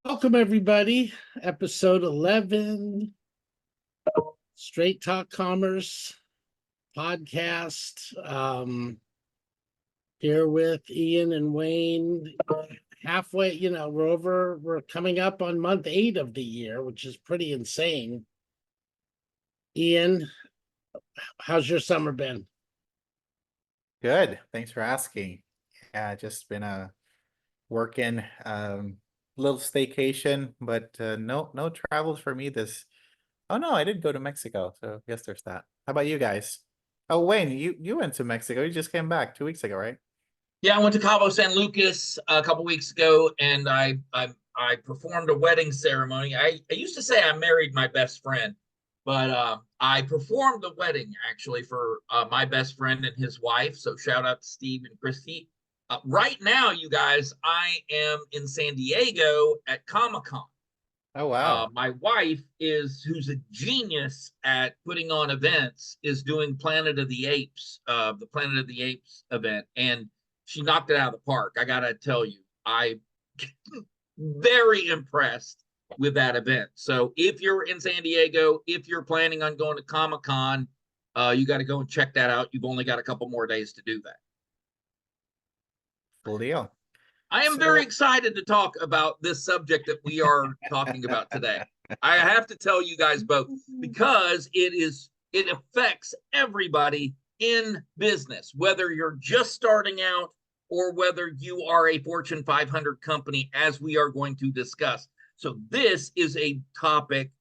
Welcome, everybody. Episode 11, Straight Talk Commerce podcast. Here with Ian and Wayne. Halfway, we're coming up on month 8 of the year, which is pretty insane. Ian, how's your summer been? Good. Thanks for asking. Yeah, just been working, little staycation, but no travels for me this. Oh no, I did go to Mexico, so I guess there's that. How about you guys? Oh, Wayne, you went to Mexico. You just came back 2 weeks ago, right? Yeah, I went to Cabo San Lucas a couple weeks ago, and I performed a wedding ceremony. I used to say I married my best friend, but I performed the wedding actually for my best friend and his wife. So shout out to Steve and Christy. Right now, you guys, I am in San Diego at Comic-Con. Oh wow. My wife who's a genius at putting on events, is doing Planet of the Apes, the Planet of the Apes event, and she knocked it out of the park. I gotta tell you, I'm very impressed with that event. So if you're in San Diego, if you're planning on going to Comic-Con, you got to go and check that out. You've only got a couple more days to do that. Cool deal. I am very excited to talk about this subject that we are talking about today. I have to tell you guys both, because it affects everybody in business, whether you're just starting out or whether you are a Fortune 500 company, as we are going to discuss. So this is a topic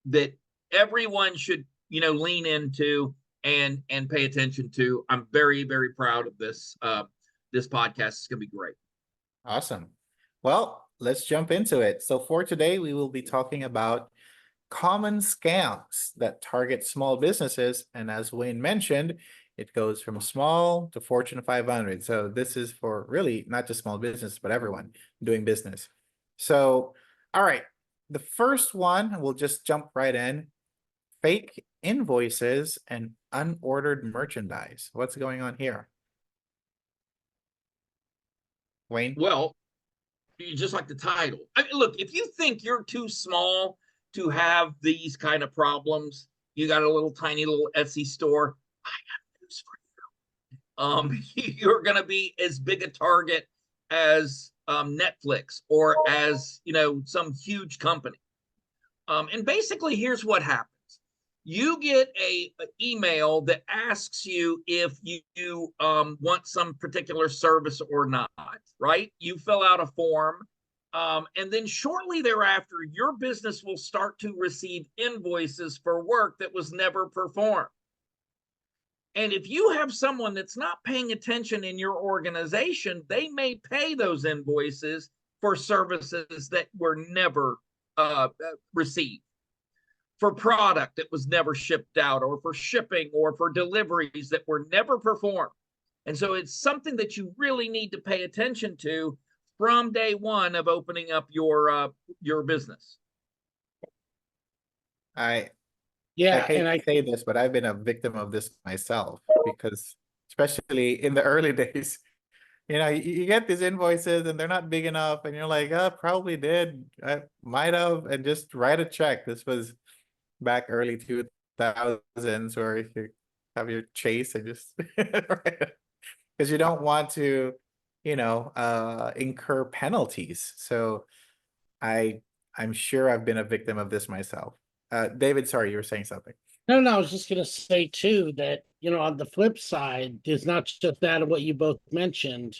that everyone should, lean into and pay attention to. I'm very, very proud of this. This podcast is going to be great. Awesome. Well, let's jump into it. So for today, we will be talking about common scams that target small businesses. And as Wayne mentioned, it goes from small to Fortune 500. So this is for really not just small business, but everyone doing business. So, all right. The first one, we'll just jump right in. Fake invoices and unordered merchandise. What's going on here? Wayne? Well, just like the title. I mean, look, if you think you're too small to have these kind of problems, you got a little tiny little Etsy store, I got news for you. You're going to be as big a target as Netflix or as, some huge company. And basically, here's what happens. You get an email that asks you if you want some particular service or not, right? You fill out a form, and then shortly thereafter, your business will start to receive invoices for work that was never performed. And if you have someone that's not paying attention in your organization, they may pay those invoices for services that were never received, for product that was never shipped out, or for shipping, or for deliveries that were never performed. And so it's something that you really need to pay attention to from day one of opening up your business. I Yeah, hate and to say this, but I've been a victim of this myself, because especially in the early days, you get these invoices and they're not big enough, and you're like, oh, probably did. I might have, and just write a check. This was back early 2000s, where if you have your Chase and just because you don't want to, incur penalties. So I'm sure I've been a victim of this myself. David, sorry, you were saying something. No, I was just going to say too that, on the flip side, there's not just that of what you both mentioned,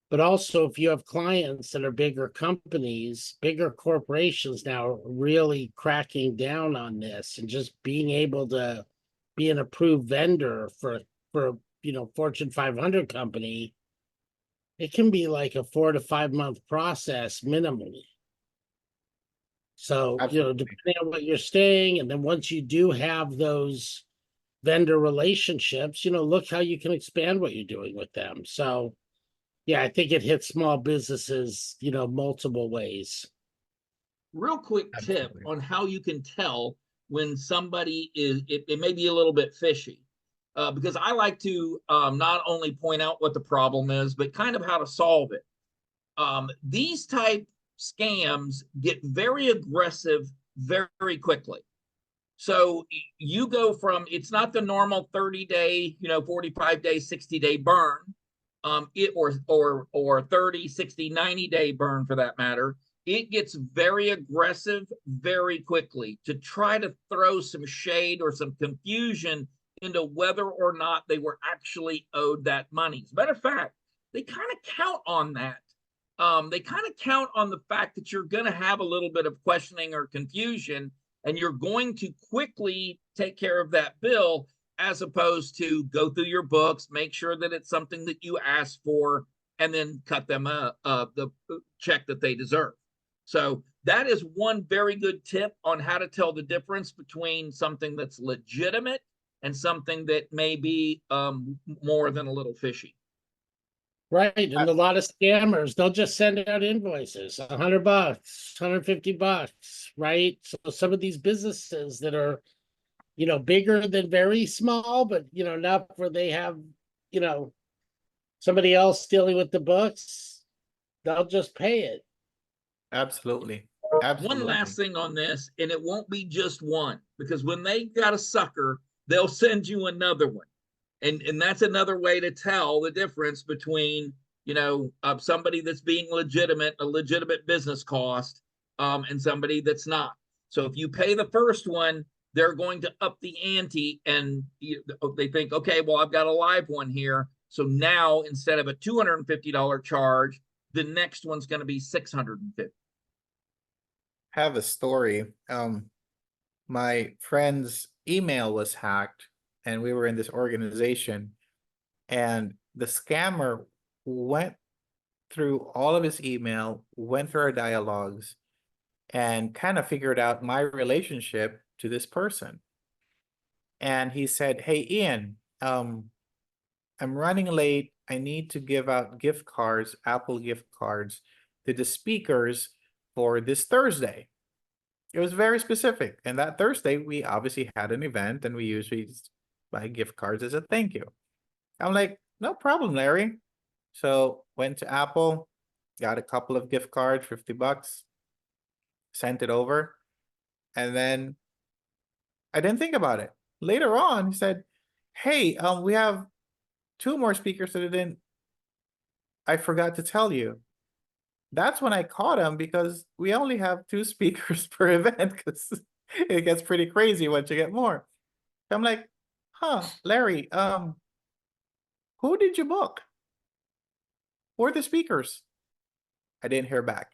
but also if you have clients that are bigger companies, bigger corporations now are really cracking down on this, and just being able to be an approved vendor for Fortune 500 company, it can be like a 4 to 5 month process minimally. So, Absolutely. depending on what you're staying, and then once you do have those vendor relationships, look how you can expand what you're doing with them. So, yeah, I think it hits small businesses, multiple ways. Real quick tip Absolutely. on how you can tell when somebody it may be a little bit fishy. because I like to not only point out what the problem is, but kind of how to solve it. These type scams get very aggressive very quickly. So you go from, it's not the normal 30-day, 45-day, 60-day burn, or 30, 60, 90-day burn for that matter. It gets very aggressive very quickly to try to throw some shade or some confusion into whether or not they were actually owed that money. As a matter of fact, they kind of count on that. They kind of count on the fact that you're going to have a little bit of questioning or confusion, and you're going to quickly take care of that bill, as opposed to go through your books, make sure that it's something that you asked for, and then cut them the check that they deserve. So that is one very good tip on how to tell the difference between something that's legitimate and something that may be more than a little fishy. Right, and a lot of scammers, they'll just send out invoices, $100, $150, right? So some of these businesses that are, bigger than very small, but enough where they have, somebody else dealing with the books, they'll just pay it. Absolutely. One Absolutely. last thing on this, and it won't be just one, because when they got a sucker, they'll send you another one. And that's another way to tell the difference between, somebody that's being legitimate, a legitimate business cost, and somebody that's not. So if you pay the first one, they're going to up the ante, and they think, okay, well, I've got a live one here. So now instead of a $250 charge, the next one's going to be $650. Have a story. My friend's email was hacked, and we were in this organization, and the scammer went through all of his email, went through our dialogues, and kind of figured out my relationship to this person. And he said, "Hey, Ian, I'm running late. I need to give out gift cards, Apple gift cards, to the speakers for this Thursday." It was very specific. And that Thursday, we obviously had an event, and we usually buy gift cards as a thank you. I'm like, no problem, Larry. So went to Apple, got a couple of gift cards, $50, sent it over. And then I didn't think about it. Later on, he said, "Hey, we have 2 more speakers that I forgot to tell you." That's when I caught him, because we only have 2 speakers per event, because it gets pretty crazy once you get more. I'm like, Larry, who did you book? Who are the speakers? I didn't hear back.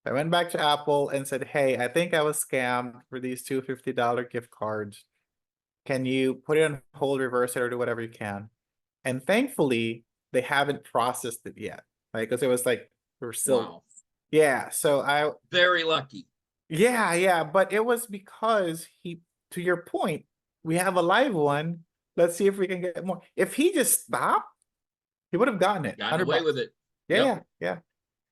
I went back to Apple and said, "Hey, I think I was scammed for these two $50 gift cards. Can you put it on hold, reverse it, or do whatever you can?" And thankfully, they haven't processed it yet. Like, because it was like, we're still, Wow. yeah. So Very lucky. yeah. But it was because to your point, we have a live one. Let's see if we can get more. If he just stopped, he would have gotten it. Got away $100. with it. Yeah.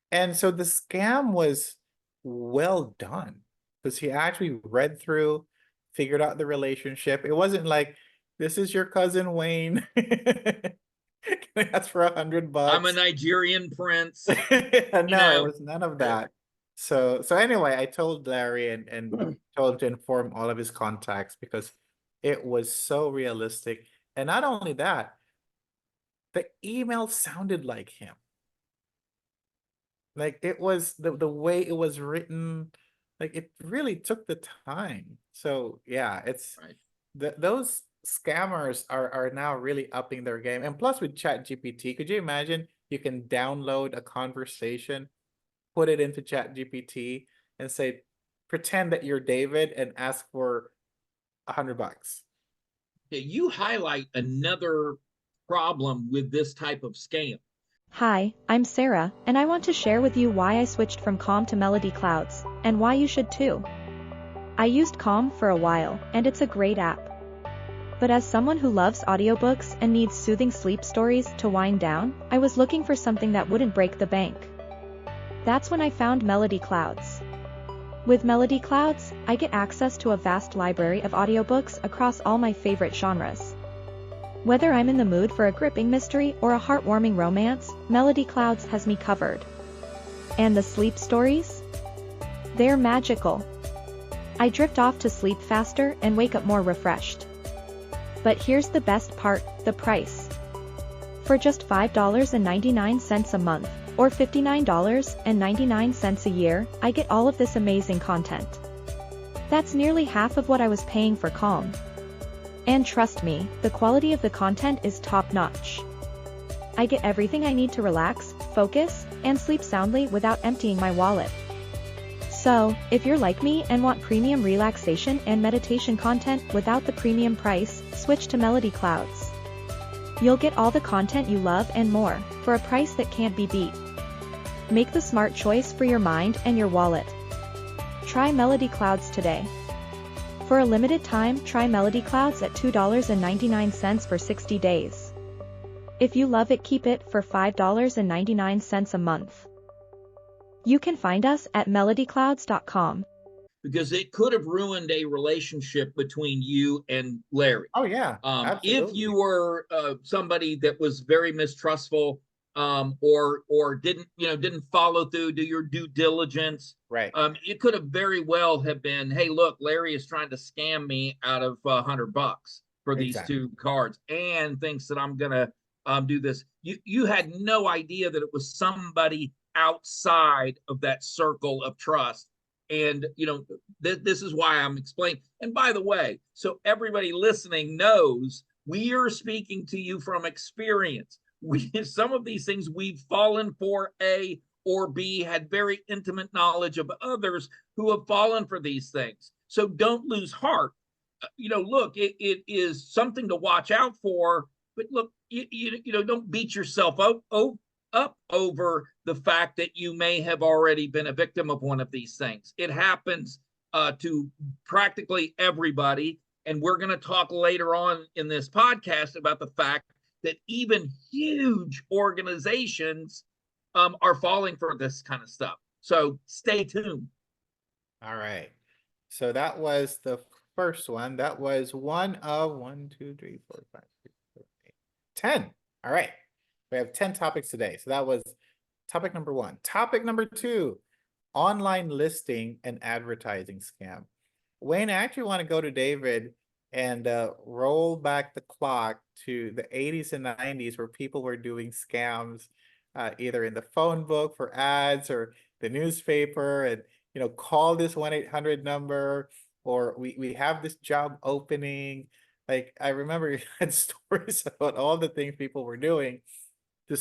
And so the scam was well done, because he actually read through, figured out the relationship. It wasn't like, "This is your cousin Wayne. Can I ask for $100?" I'm a Nigerian prince. No, it was none of that. So anyway, I told Larry and told him to inform all of his contacts, because it was so realistic. And not only that, the email sounded like him. Like, it was the way it was written, like, it really took the time. So yeah, it's Right. those scammers are now really upping their game. And plus, with ChatGPT, could you imagine you can download a conversation, put it into ChatGPT, and say, pretend that you're David and ask for $100? Okay, you highlight another problem with this type of scam. Hi, I'm Sarah, and I want to share with you why I switched from Calm to MelodyClouds, and why you should too. I used Calm for a while, and it's a great app. But as someone who loves audiobooks and needs soothing sleep stories to wind down, I was looking for something that wouldn't break the bank. That's when I found MelodyClouds. With MelodyClouds, I get access to a vast library of audiobooks across all my favorite genres. Whether I'm in the mood for a gripping mystery or a heartwarming romance, MelodyClouds has me covered. And the sleep stories? They're magical. I drift off to sleep faster and wake up more refreshed. But here's the best part, the price. For just $5.99 a month, or $59.99 a year, I get all of this amazing content. That's nearly half of what I was paying for Calm. And trust me, the quality of the content is top-notch. I get everything I need to relax, focus, and sleep soundly without emptying my wallet. So, if you're like me and want premium relaxation and meditation content without the premium price, switch to MelodyClouds. You'll get all the content you love and more, for a price that can't be beat. Make the smart choice for your mind and your wallet. Try MelodyClouds today. For a limited time, try MelodyClouds at $2.99 for 60 days. If you love it, keep it for $5.99 a month. You can find us at MelodyClouds.com. Because it could have ruined a relationship between you and Larry. Oh yeah, If absolutely. you were somebody that was very mistrustful, or didn't follow through, do your due diligence, Right. it could have very well have been, hey, look, Larry is trying to scam me out of $100 for these Exactly. 2 cards, and thinks that I'm gonna do this. You had no idea that it was somebody outside of that circle of trust. And this is why I'm explaining. And by the way, so everybody listening knows, we are speaking to you from experience. Some of these things we've fallen for, A or B, had very intimate knowledge of others who have fallen for these things. So don't lose heart. Look, it is something to watch out for, but look, don't beat yourself up over the fact that you may have already been a victim of one of these things. It happens to practically everybody. And we're going to talk later on in this podcast about the fact that even huge organizations are falling for this kind of stuff. So stay tuned. All right. So that was the first one. That was one of 1, 2, 3, 4, 5, 6, 7, 8, 10. All right. We have 10 topics today. So that was topic number 1. Topic number 2, online listing and advertising scam. Wayne, I actually want to go to David and roll back the clock to the 80s and 90s where people were doing scams, either in the phone book for ads or the newspaper, and call this 1-800 number, or we have this job opening. Like, I remember you had stories about all the things people were doing to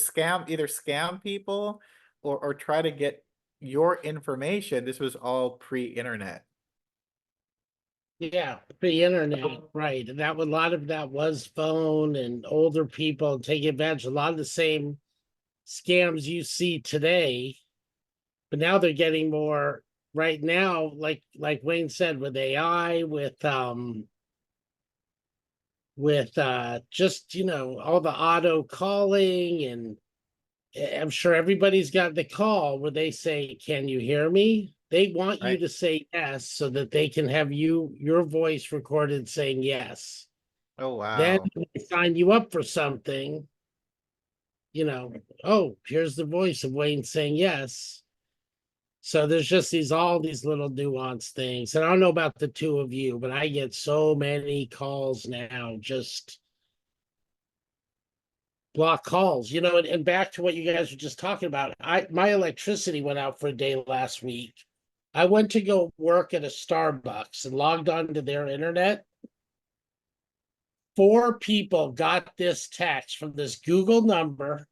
either scam people or try to get your information. This was all pre-internet. Yeah, pre-internet, right. And a lot of that was phone, and older people take advantage of a lot of the same scams you see today. But now they're getting more right now, like Wayne said, with AI, with just all the auto calling, and I'm sure everybody's got the call where they say, "Can you hear me?" They want you Right. to say yes so that they can have your voice recorded saying yes. Oh, Then wow. when they sign you up for something, oh, here's the voice of Wayne saying yes. So there's just all these little nuanced things. And I don't know about the two of you, but I get so many calls now, just block calls, and back to what you guys were just talking about. My electricity went out for a day last week. I went to go work at a Starbucks and logged on to their internet. 4 people got this text from this Google number,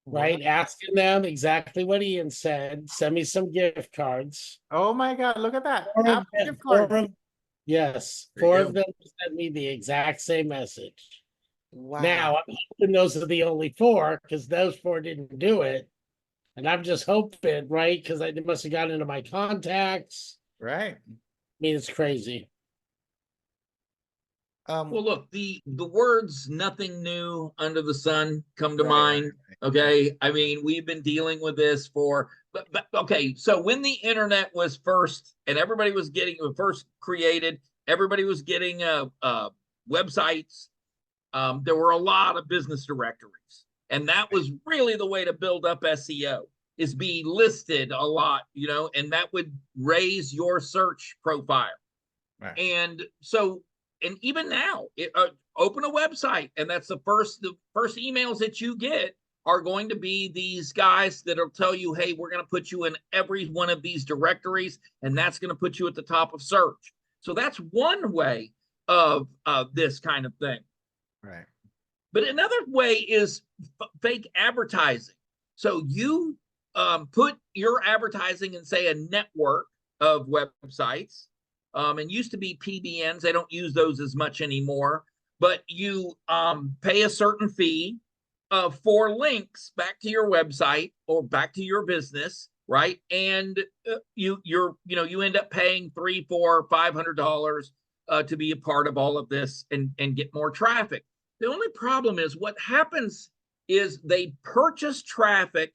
right? What? Asking them exactly what Ian said. Send me some gift cards. Oh my God, look at that. 4 of Apple them, gift card. yes, There you 4 go. of them sent me the exact same message. Wow. Now, I'm hoping those are the only 4, because those 4 didn't do it. And I'm just hoping, right? Because they must have gotten into my contacts. Right. I mean, it's crazy. Well, look, the words "nothing new under the sun" come to Right, mind. right. Okay, I mean, we've been dealing with this but okay. So when the internet was first, and everybody was getting it first created, everybody was getting websites. There were a lot of business directories, and that was really the way to build up SEO, is be listed a lot, and that would raise your search profile. Right. And so, and even now, open a website, and that's the first emails that you get are going to be these guys that'll tell you, hey, we're going to put you in every one of these directories, and that's going to put you at the top of search. So that's one way of this kind of thing. Right. But another way is fake advertising. So you put your advertising in, say, a network of websites. And used to be PBNs. They don't use those as much anymore. But you pay a certain fee for links back to your website or back to your business, right? And you end up paying $300, $400, $500 to be a part of all of this and get more traffic. The only problem is what happens is they purchase traffic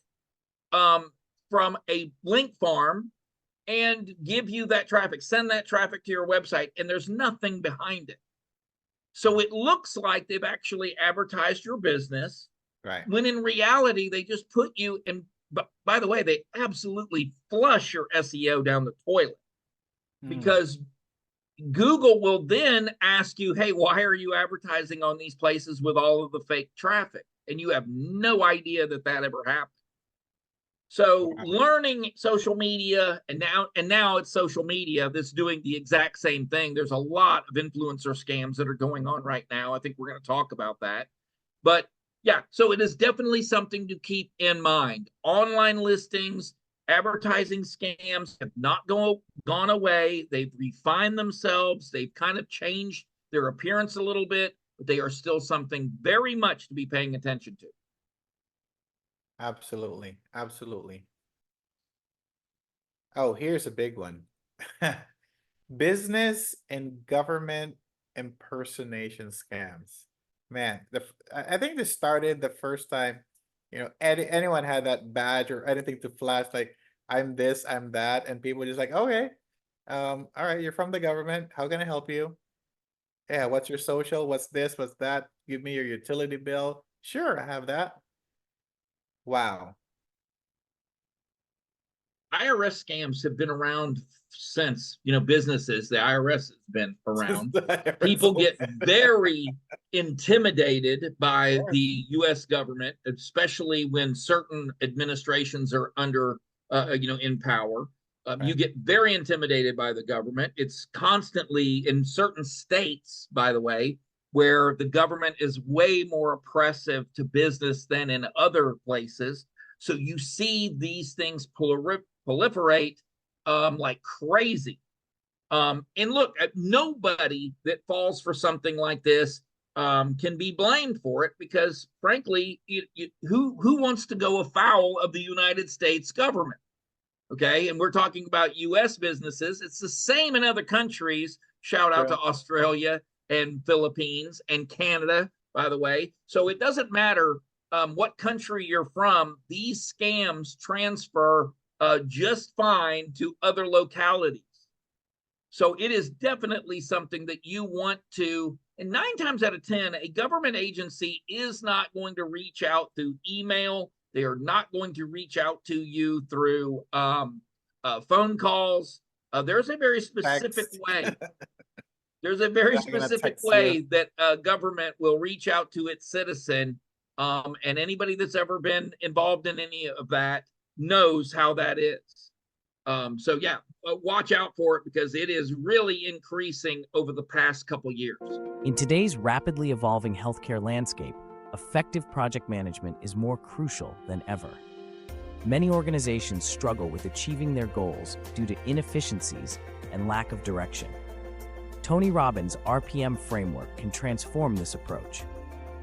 from a link farm and give you that traffic, send that traffic to your website, and there's nothing behind it. So it looks like they've actually advertised your business, Right. when in reality, they just put you in, but by the way, they absolutely flush your SEO down the toilet, because Google will then ask you, hey, why are you advertising on these places with all of the fake traffic? And you have no idea that ever happened. So learning social media, and now it's social media that's doing the exact same thing. There's a lot of influencer scams that are going on right now. I think we're going to talk about that. But yeah, so it is definitely something to keep in mind. Online listings, advertising scams have not gone away. They've refined themselves. They've kind of changed their appearance a little bit, but they are still something very much to be paying attention to. Absolutely. Absolutely. Oh, here's a big one. Business and government impersonation scams. Man, I think this started the first time, anyone had that badge or anything to flash, like, I'm this, I'm that, and people just like, okay, all right, you're from the government. How can I help you? Yeah, what's your social? What's this? What's that? Give me your utility bill. Sure, I have that. Wow. IRS scams have been around since, businesses, the IRS has been around. People get very intimidated by the US government, especially when certain administrations are under, in power. You get very intimidated by the government. It's constantly in certain states, by the way, where the government is way more oppressive to business than in other places. So you see these things proliferate like crazy. And look, nobody that falls for something like this can be blamed for it, because frankly, who wants to go afoul of the United States government? Okay, and we're talking about US businesses. It's the same in other countries. Shout out to Australia and Philippines and Canada, by the way. So it doesn't matter what country you're from, these scams transfer just fine to other localities. So it is definitely something that you want to, and 9 times out of 10, a government agency is not going to reach out through email. They are not going to reach out to you through phone calls. There's a very specific way. There's a very specific way that government will reach out to its citizen. And anybody that's ever been involved in any of that knows how that is. So yeah, watch out for it, because it is really increasing over the past couple years. In today's rapidly evolving healthcare landscape, effective project management is more crucial than ever. Many organizations struggle with achieving their goals due to inefficiencies and lack of direction. Tony Robbins' RPM framework can transform this approach.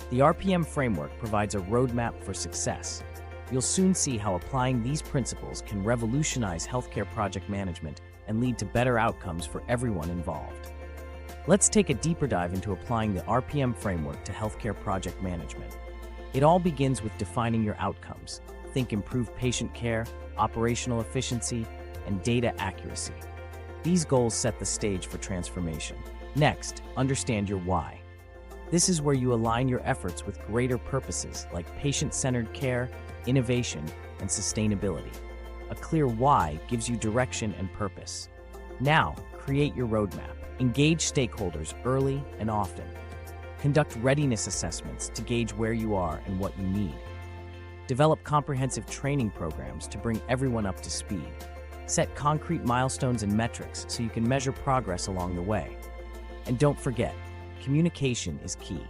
The RPM framework provides a roadmap for success. You'll soon see how applying these principles can revolutionize healthcare project management and lead to better outcomes for everyone involved. Let's take a deeper dive into applying the RPM framework to healthcare project management. It all begins with defining your outcomes. Think improved patient care, operational efficiency, and data accuracy. These goals set the stage for transformation. Next, understand your why. This is where you align your efforts with greater purposes like patient-centered care, innovation, and sustainability. A clear why gives you direction and purpose. Now, create your roadmap. Engage stakeholders early and often. Conduct readiness assessments to gauge where you are and what you need. Develop comprehensive training programs to bring everyone up to speed. Set concrete milestones and metrics so you can measure progress along the way. And don't forget, communication is key.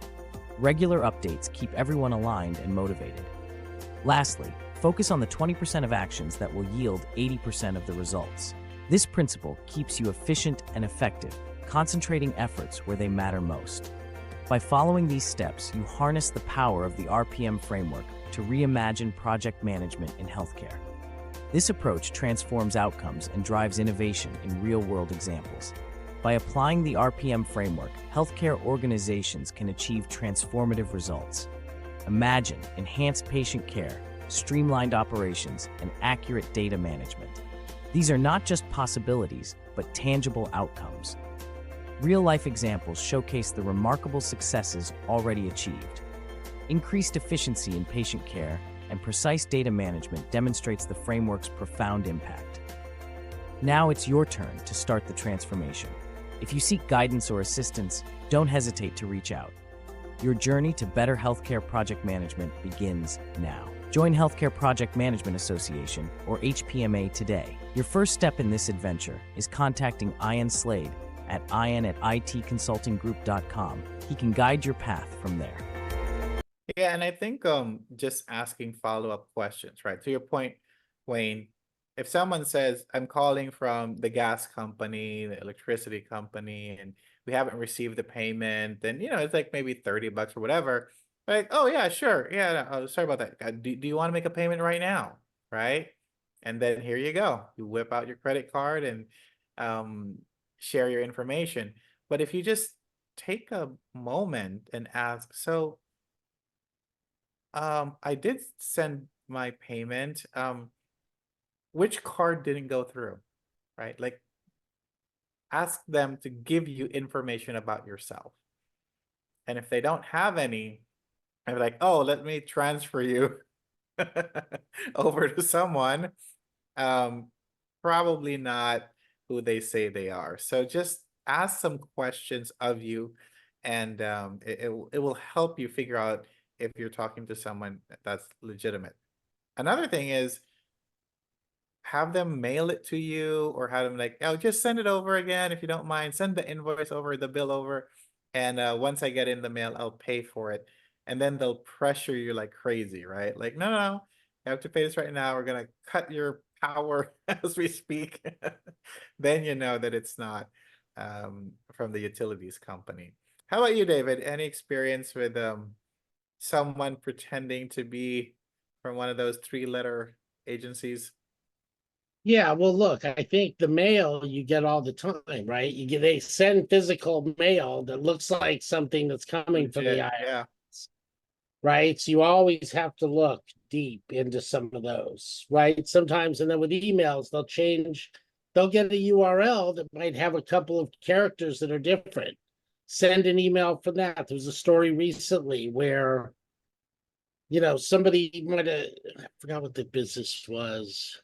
Regular updates keep everyone aligned and motivated. Lastly, focus on the 20% of actions that will yield 80% of the results. This principle keeps you efficient and effective, concentrating efforts where they matter most. By following these steps, you harness the power of the RPM framework to reimagine project management in healthcare. This approach transforms outcomes and drives innovation in real-world examples. By applying the RPM framework, healthcare organizations can achieve transformative results. Imagine enhanced patient care, streamlined operations, and accurate data management. These are not just possibilities, but tangible outcomes. Real-life examples showcase the remarkable successes already achieved. Increased efficiency in patient care and precise data management demonstrates the framework's profound impact. Now it's your turn to start the transformation. If you seek guidance or assistance, don't hesitate to reach out. Your journey to better healthcare project management begins now. Join Healthcare Project Management Association, or HPMA, today. Your first step in this adventure is contacting Ian Slade at ian@itconsultinggroup.com. He can guide your path from there. Yeah, and I think just asking follow-up questions, right? To your point, Wayne, if someone says, I'm calling from the gas company, the electricity company, and we haven't received the payment, then it's like maybe $30 or whatever. Like, oh yeah, sure. Yeah, no, sorry about that. Do you want to make a payment right now? Right? And then here you go. You whip out your credit card and share your information. But if you just take a moment and ask, so I did send my payment. Which card didn't go through? Right? Like, ask them to give you information about yourself. And if they don't have any, I'm like, oh, let me transfer you over to someone. Probably not who they say they are. So just ask some questions of you, and it will help you figure out if you're talking to someone that's legitimate. Another thing is, have them mail it to you, or have them like, oh, just send it over again if you don't mind. Send the invoice over, the bill over, and once I get in the mail, I'll pay for it. And then they'll pressure you like crazy, right? Like, no, no, no, you have to pay this right now. We're gonna cut your power as we speak. Then you know that it's not from the utilities company. How about you, David? Any experience with someone pretending to be from one of those 3-letter agencies? Yeah, well, look, I think the mail you get all the time, right? They send physical mail that looks like something that's coming from the Legit, IRS, yeah. right? So you always have to look deep into some of those, right? Sometimes, and then with emails, they'll get a URL that might have a couple of characters that are different. Send an email for that. There was a story recently where, somebody might have, I forgot what the business was.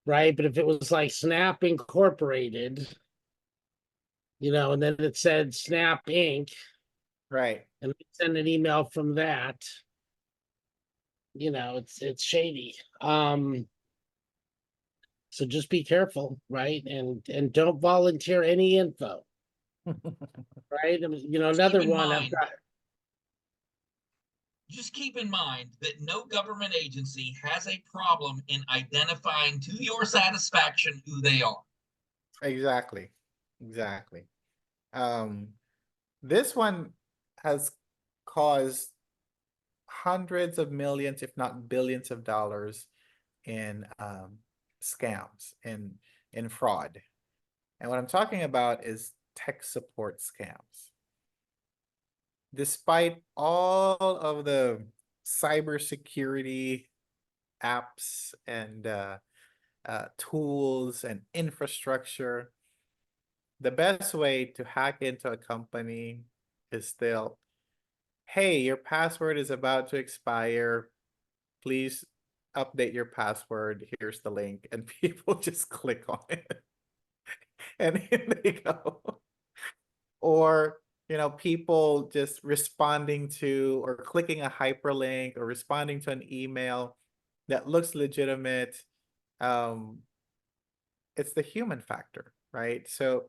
Right, but if it was like Snap Incorporated, and then it said Snap Inc., Right. and we send an email from that, it's shady. So just be careful, right? And don't volunteer any info, right? Another one I've got. Just keep in mind that no government agency has a problem in identifying to your satisfaction who they are. Exactly. Exactly. This one has caused hundreds of millions, if not billions of dollars in scams, in fraud. And what I'm talking about is tech support scams. Despite all of the cybersecurity apps and tools and infrastructure. The best way to hack into a company is still, hey, your password is about to expire. Please update your password. Here's the link. And people just click on it. And in they go. Or, people just responding to or clicking a hyperlink or responding to an email that looks legitimate. It's the human factor, right? So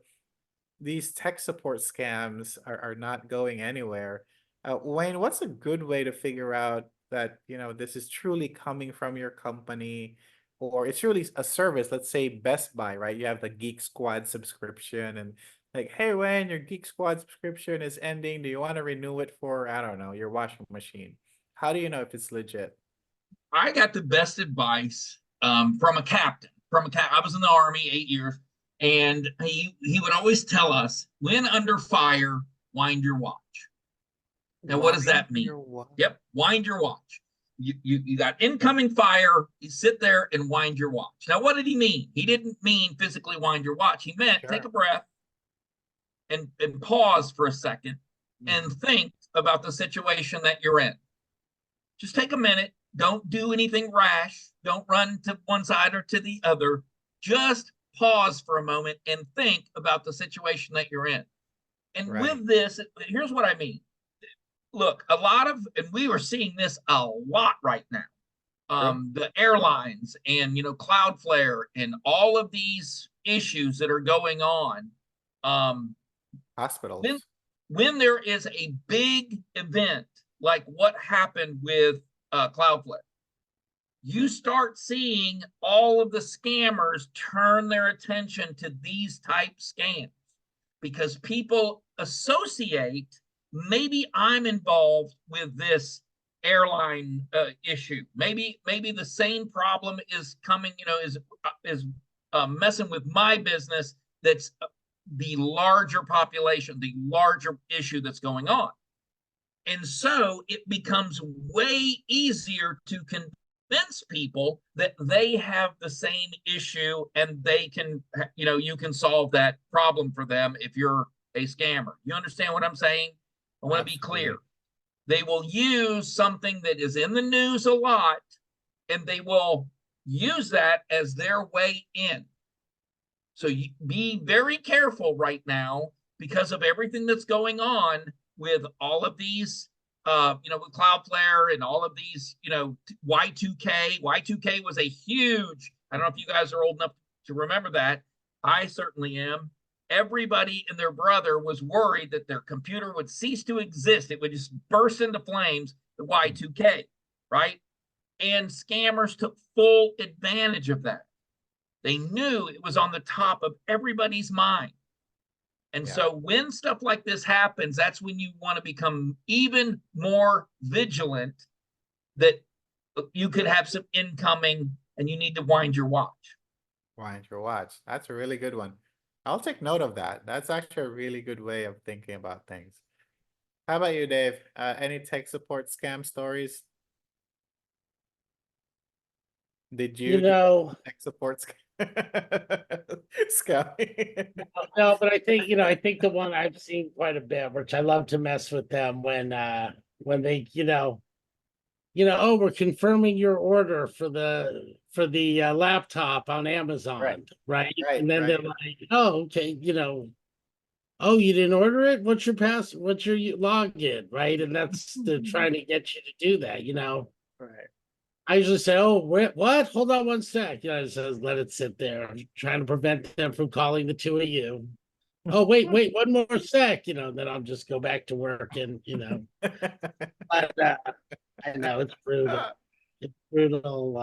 these tech support scams are not going anywhere. Wayne, what's a good way to figure out that, this is truly coming from your company, or it's really a service? Let's say Best Buy, right? You have the Geek Squad subscription, and like, hey, Wayne, your Geek Squad subscription is ending. Do you want to renew it for, I don't know, your washing machine? How do you know if it's legit? I got the best advice from a captain. I was in the Army 8 years, and he would always tell us, when under fire, wind your watch. Now, what does that mean? Yep, wind your watch. You got incoming fire, you sit there and wind your watch. Now, what did he mean? He didn't mean physically wind your watch. He meant take a breath and pause for a second and think about the situation that you're in. Just take a minute. Don't do anything rash. Don't run to one side or to the other. Just pause for a moment and think about the situation that you're in. And with this, here's what I mean. Look, and we were seeing this a lot right now. The airlines and, Cloudflare and all of these issues that are going on. Hospitals. When there is a big event like what happened with Cloudflare, you start seeing all of the scammers turn their attention to these type scams because people associate, maybe I'm involved with this airline issue. Maybe the same problem is coming, is messing with my business. That's the larger population, the larger issue that's going on. And so it becomes way easier to convince people that they have the same issue and they can, you can solve that problem for them if you're a scammer. You understand what I'm saying? I want to be clear. They will use something that is in the news a lot, and they will use that as their way in. So be very careful right now because of everything that's going on with all of these, with Cloudflare and all of these, Y2K. Y2K was a huge, I don't know if you guys are old enough to remember that. I certainly am. Everybody and their brother was worried that their computer would cease to exist. It would just burst into flames, the Y2K, right? And scammers took full advantage of that. They knew it was on the top of everybody's mind. And so when stuff like this happens, that's when you want to become even more vigilant that you could have some incoming and you need to wind your watch. Wind your watch. That's a really good one. I'll take note of that. That's actually a really good way of thinking about things. How about you, Dave? Any tech support scam stories? Did you tech support scamming? No, but I think the one I've seen quite a bit, which I love to mess with them when they, oh, we're confirming your order for the laptop on Amazon, right? And then they're like, oh, okay, oh, you didn't order it? What's your login, right? And they're trying to get you to do that, Right. I usually say, oh, what? Hold on one sec. It says, let it sit there. I'm trying to prevent them from calling the two of you. Oh, wait, one more sec, then I'll just go back to work and, but I know it's brutal. It's brutal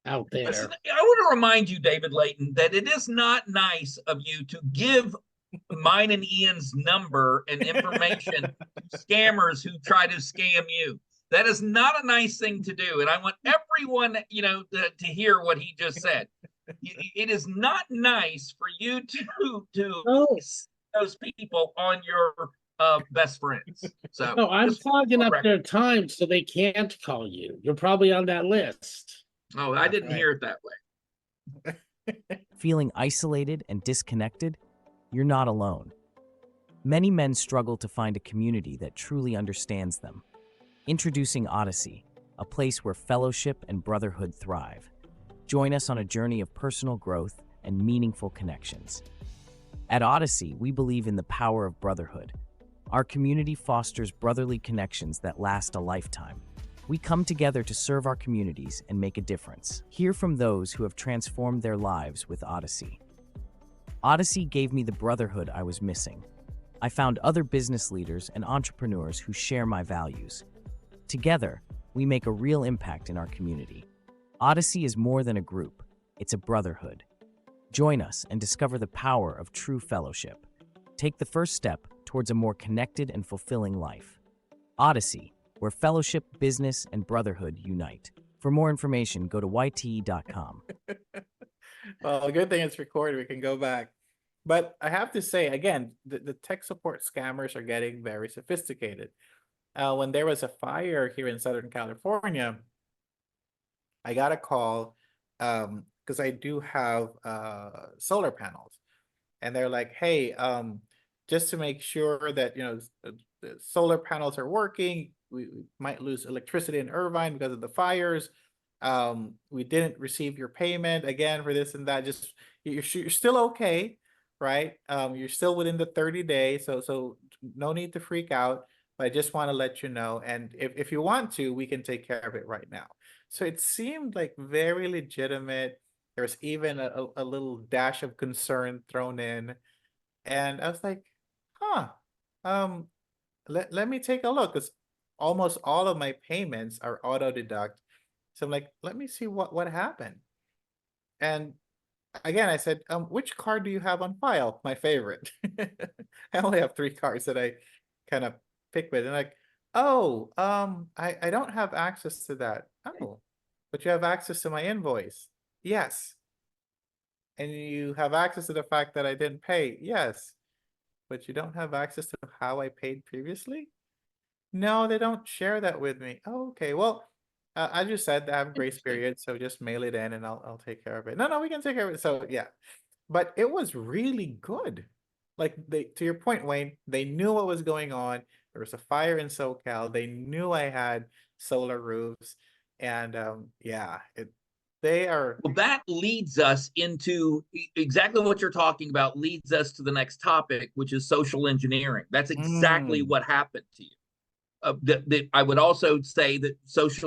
out there. Listen, I want to remind you, David Layton, that it is not nice of you to give mine and Ian's number and information to scammers who try to scam you. That is not a nice thing to do. And I want everyone, to hear what he just said. It is not nice for you to those people on your best friends. So I'm clogging up their time so they can't call you. You're probably on that list. Oh, I That's didn't right. hear it that way. Feeling isolated and disconnected? You're not alone. Many men struggle to find a community that truly understands them. Introducing Odyssey, a place where fellowship and brotherhood thrive. Join us on a journey of personal growth and meaningful connections. At Odyssey, we believe in the power of brotherhood. Our community fosters brotherly connections that last a lifetime. We come together to serve our communities and make a difference. Hear from those who have transformed their lives with Odyssey. Odyssey gave me the brotherhood I was missing. I found other business leaders and entrepreneurs who share my values. Together, we make a real impact in our community. Odyssey is more than a group, it's a brotherhood. Join us and discover the power of true fellowship. Take the first step towards a more connected and fulfilling life. Odyssey, where fellowship, business, and brotherhood unite. For more information, go to yte.com. Well, a good thing it's recorded. We can go back. But I have to say, again, the tech support scammers are getting very sophisticated. When there was a fire here in Southern California, I got a call because I do have solar panels. And they're like, hey, just to make sure that, the solar panels are working, we might lose electricity in Irvine because of the fires. We didn't receive your payment again for this and that. Just you're still okay, right? You're still within the 30 days, so no need to freak out. But I just want to let you know, and if you want to, we can take care of it right now. So it seemed like very legitimate. There's even a little dash of concern thrown in, and I was like, huh, let me take a look, because almost all of my payments are auto deduct. So I'm like, let me see what happened. And again, I said, which card do you have on file? My favorite. I only have 3 cards that I kind of pick with. And like, oh, I don't have access to that. Oh, but you have access to my invoice. Yes. And you have access to the fact that I didn't pay. Yes. But you don't have access to how I paid previously? No, they don't share that with me. Oh, okay. Well, I just said I have grace Interesting. period, so just mail it in and I'll take care of it. No, we can take care of it. So yeah, but it was really good. Like to your point, Wayne, they knew what was going on. There was a fire in SoCal. They knew I had solar roofs, and yeah, they are Well, that leads us into exactly what you're talking about, leads us to the next topic, which is social engineering. That's exactly what happened to you. I would also say that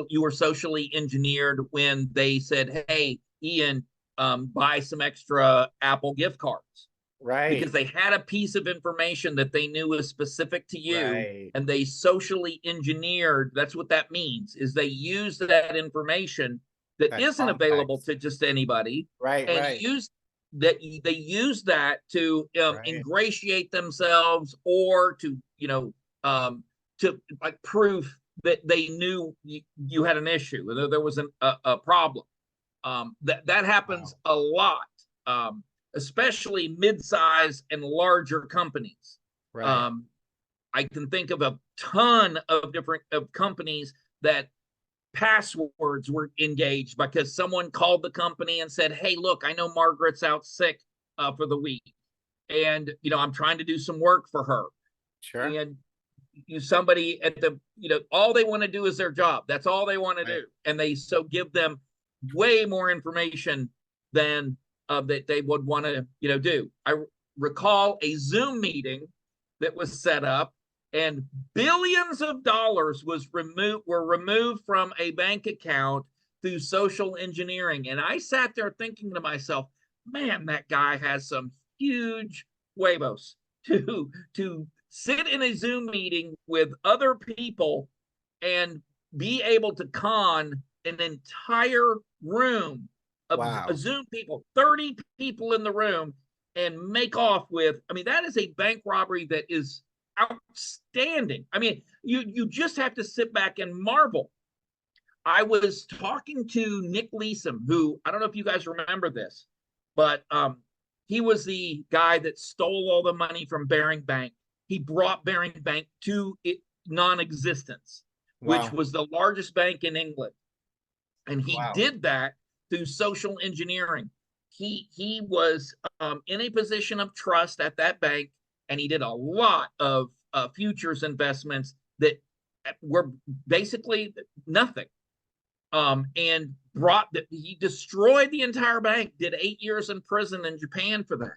you were socially engineered when they said, hey, Ian, buy some extra Apple gift cards. Because right, they had a piece of information that they knew was specific to you, right. and they socially engineered. That's what that means, is they used that information that That isn't available context. to just anybody, Right, and right, they use that to right. ingratiate themselves, or to to like proof that they knew you had an issue, there was a problem. That happens Wow. a lot, especially mid-size and larger companies. Right. Um, I can think of a ton of different companies that passwords were engaged because someone called the company and said, hey, look, I know Margaret's out sick for the week, and I'm trying to do some work for her. Sure. And somebody at the all they want to do is their job. That's all they want to Right. do, and they give them way more information than that they would want to do. I recall a Zoom meeting that was set up, and billions of dollars were removed from a bank account through social engineering. And I sat there thinking to myself, man, that guy has some huge huevos to sit in a Zoom meeting with other people and be able to con an entire room of Wow. Zoom people, 30 people in the room, and make off with, I mean, that is a bank robbery that is outstanding. I mean, you just have to sit back and marvel. I was talking to Nick Leeson, who, I don't know if you guys remember this, but he was the guy that stole all the money from Bearing Bank. He brought Bearing Bank to non-existence, which Wow. was the largest bank in England. And he Wow. did that through social engineering. He was in a position of trust at that bank, and he did a lot of futures investments that were basically nothing. And he destroyed the entire bank, did 8 years in prison in Japan for that.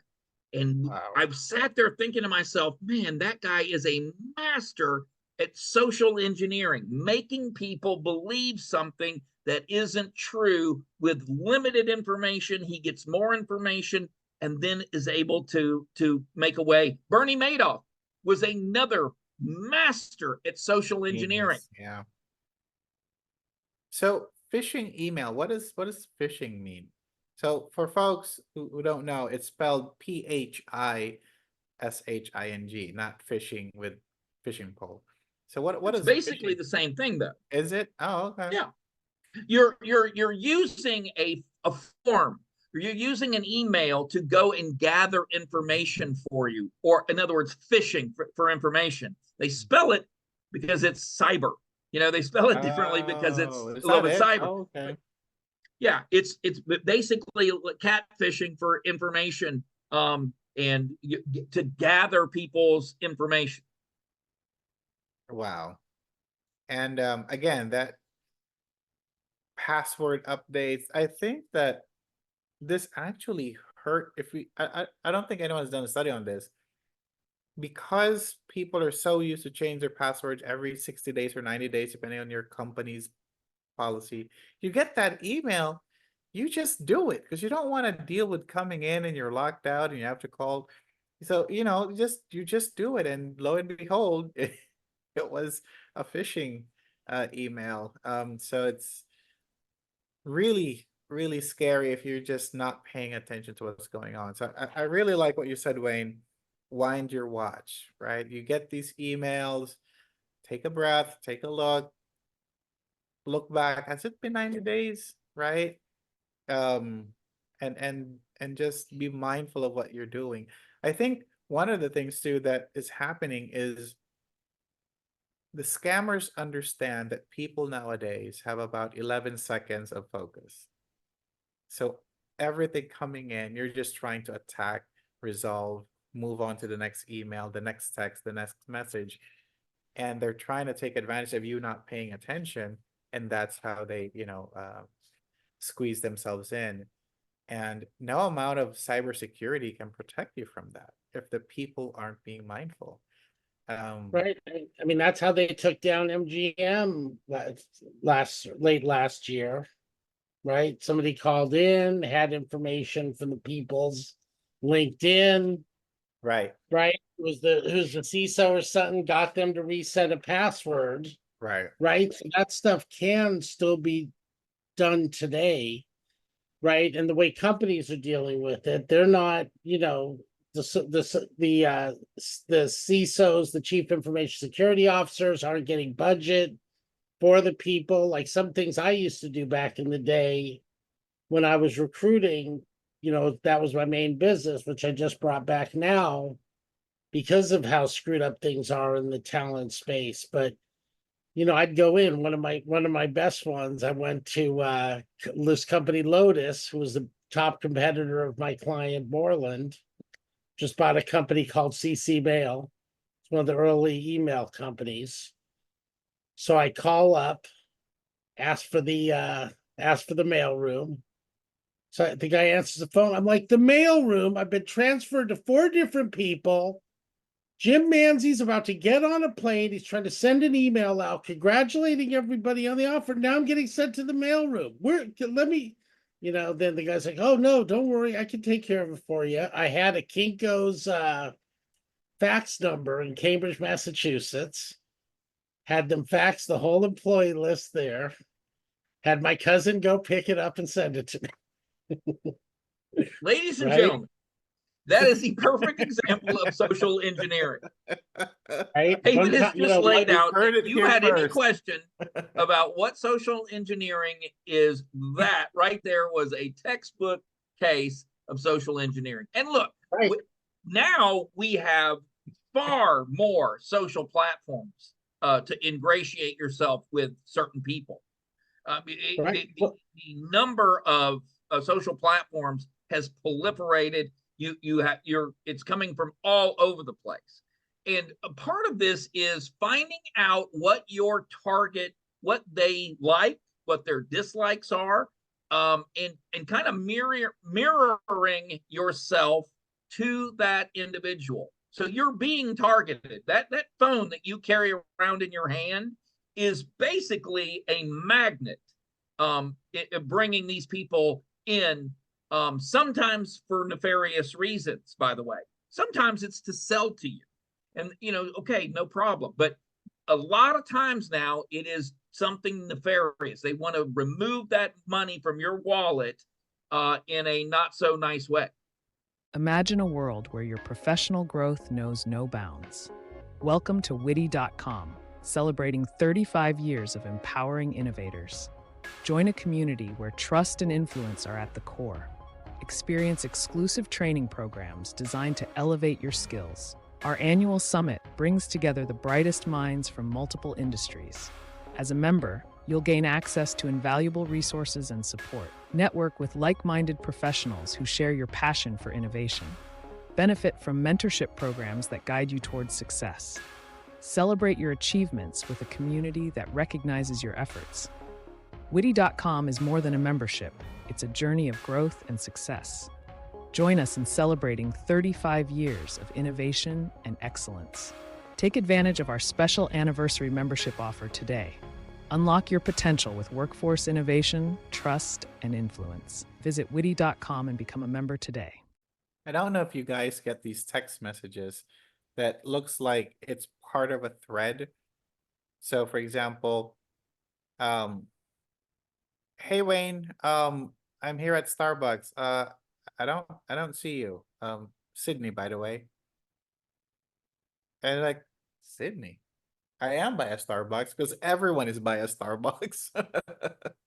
And Wow. I've sat there thinking to myself, man, that guy is a master at social engineering, making people believe something that isn't true with limited information. He gets more information and then is able to make a way. Bernie Madoff was another master at social engineering. Yeah. So phishing email, what does phishing mean? So for folks who don't know, it's spelled PHISHING, not phishing with fishing pole. So what It's is basically phishing? the same thing, though. Is it? Oh, okay. Yeah. You're using a form. You're using an email to go and gather information for you, or in other words, phishing for information. They spell it because it's cyber. You know, they spell it differently because it's Oh, is a little that bit it? cyber. Oh, okay. Yeah, it's basically catfishing for information, and to gather people's information. Wow. And again, that password updates, I think that this actually hurt if I don't think anyone's done a study on this. Because people are so used to change their passwords every 60 days or 90 days, depending on your company's policy, you get that email, you just do it because you don't want to deal with coming in and you're locked out and you have to call. So, you just do it. And lo and behold, it was a phishing email. So it's really, really scary if you're just not paying attention to what's going on. So I really like what you said, Wayne. Wind your watch, right? You get these emails, take a breath, take a look back. Has it been 90 days, right? And just be mindful of what you're doing. I think one of the things too that is happening is the scammers understand that people nowadays have about 11 seconds of focus. So everything coming in, you're just trying to attack, resolve, move on to the next email, the next text, the next message. And they're trying to take advantage of you not paying attention. And that's how they, squeeze themselves in. And no amount of cybersecurity can protect you from that if the people aren't being mindful. Right. I mean, that's how they took down MGM late last year. Right. Somebody called in, had information from the people's LinkedIn. Right. Right. Who's the CISO or something, got them to reset a password. Right. Right. So that stuff can still be done today. Right. And the way companies are dealing with it, they're not, the CISOs, the chief information security officers, aren't getting budget for the people. Like some things I used to do back in the day when I was recruiting, that was my main business, which I just brought back now because of how screwed up things are in the talent space. But I'd go in one of my best ones. I went to this company Lotus, who was the top competitor of my client Borland. Just bought a company called CC Mail. It's one of the early email companies. So I call up, ask for the mail room. So the guy answers the phone. I'm like, the mail room. I've been transferred to 4 different people. Jim Manzi's about to get on a plane. He's trying to send an email out congratulating everybody on the offer. Now I'm getting sent to the mail room. Then the guy's like, oh, no, don't worry. I can take care of it for you. I had a Kinko's fax number in Cambridge, Massachusetts. Had them fax the whole employee list there. Had my cousin go pick it up and send it to me. Ladies and Right? gentlemen, that is the perfect example of social engineering. Right? Hey, One this time, just laid you out. heard If it you here had any first. question about what social engineering is, that right there was a textbook case of social engineering. And look, Right. now we have far more social platforms to ingratiate yourself with certain people. Right. The number of social platforms has proliferated. It's coming from all over the place. And a part of this is finding out what your target, what they like, what their dislikes are, and kind of mirroring yourself to that individual. So you're being targeted. That phone that you carry around in your hand is basically a magnet, bringing these people in, sometimes for nefarious reasons, by the way. Sometimes it's to sell to you. And, okay, no problem. But a lot of times now it is something nefarious. They want to remove that money from your wallet in a not so nice way. Imagine a world where your professional growth knows no bounds. Welcome to Witty.com, celebrating 35 years of empowering innovators. Join a community where trust and influence are at the core. Experience exclusive training programs designed to elevate your skills. Our annual summit brings together the brightest minds from multiple industries. As a member, you'll gain access to invaluable resources and support. Network with like-minded professionals who share your passion for innovation. Benefit from mentorship programs that guide you towards success. Celebrate your achievements with a community that recognizes your efforts. Witty.com is more than a membership. It's a journey of growth and success. Join us in celebrating 35 years of innovation and excellence. Take advantage of our special anniversary membership offer today. Unlock your potential with workforce innovation, trust, and influence. Visit Witty.com and become a member today. I don't know if you guys get these text messages that looks like it's part of a thread. So for example, hey Wayne, I'm here at Starbucks. I don't see you. Sydney, by the way. And like, Sydney, I am by a Starbucks because everyone is by a Starbucks.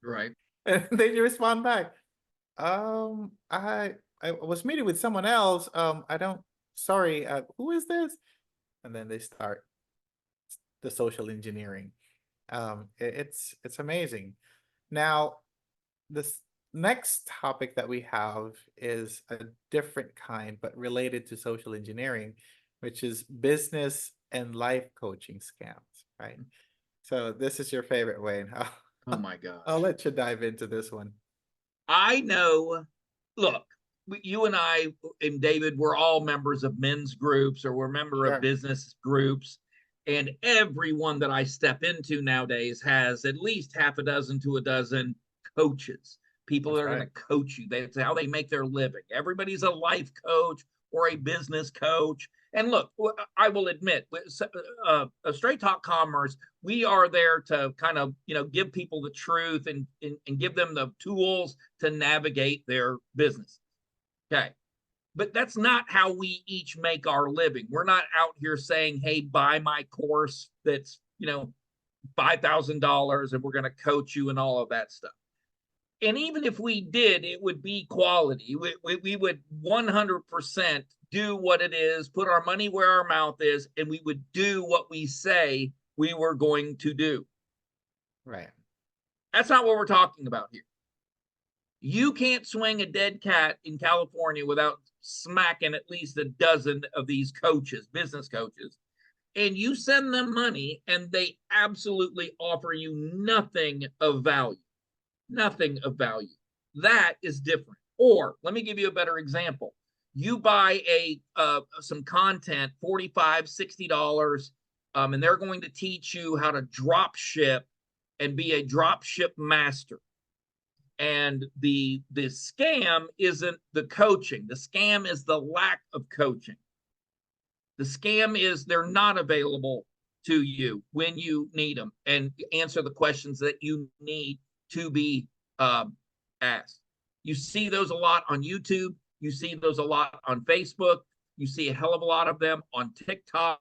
Right. And they respond back, I was meeting with someone else. Sorry, who is this? And then they start the social engineering. It's amazing. Now, this next topic that we have is a different kind, but related to social engineering, which is business and life coaching scams, right? So this is your favorite, Wayne. Oh my God. I'll let you dive into this one. I know, look, you and I and David, we're all members of men's groups, or we're a member Sure. of business groups. And everyone that I step into nowadays has at least half a dozen to a dozen coaches, people that are going to coach you. That's how they make their living. Everybody's a life coach or a business coach. And look, I will admit, Straight Talk Commerce, we are there to kind of, give people the truth and give them the tools to navigate their business. Okay. But that's not how we each make our living. We're not out here saying, hey, buy my course that's, $5,000 and we're going to coach you and all of that stuff. And even if we did, it would be quality. We would 100% do what it is, put our money where our mouth is, and we would do what we say we were going to do. Right. That's not what we're talking about here. You can't swing a dead cat in California without smacking at least a dozen of these coaches, business coaches, and you send them money and they absolutely offer you nothing of value. Nothing of value. That is different. Or let me give you a better example. You buy some content, $45, $60, and they're going to teach you how to drop ship and be a drop ship master. And the scam isn't the coaching. The scam is the lack of coaching. The scam is they're not available to you when you need them and answer the questions that you need to be asked. You see those a lot on YouTube. You see those a lot on Facebook. You see a hell of a lot of them on TikTok.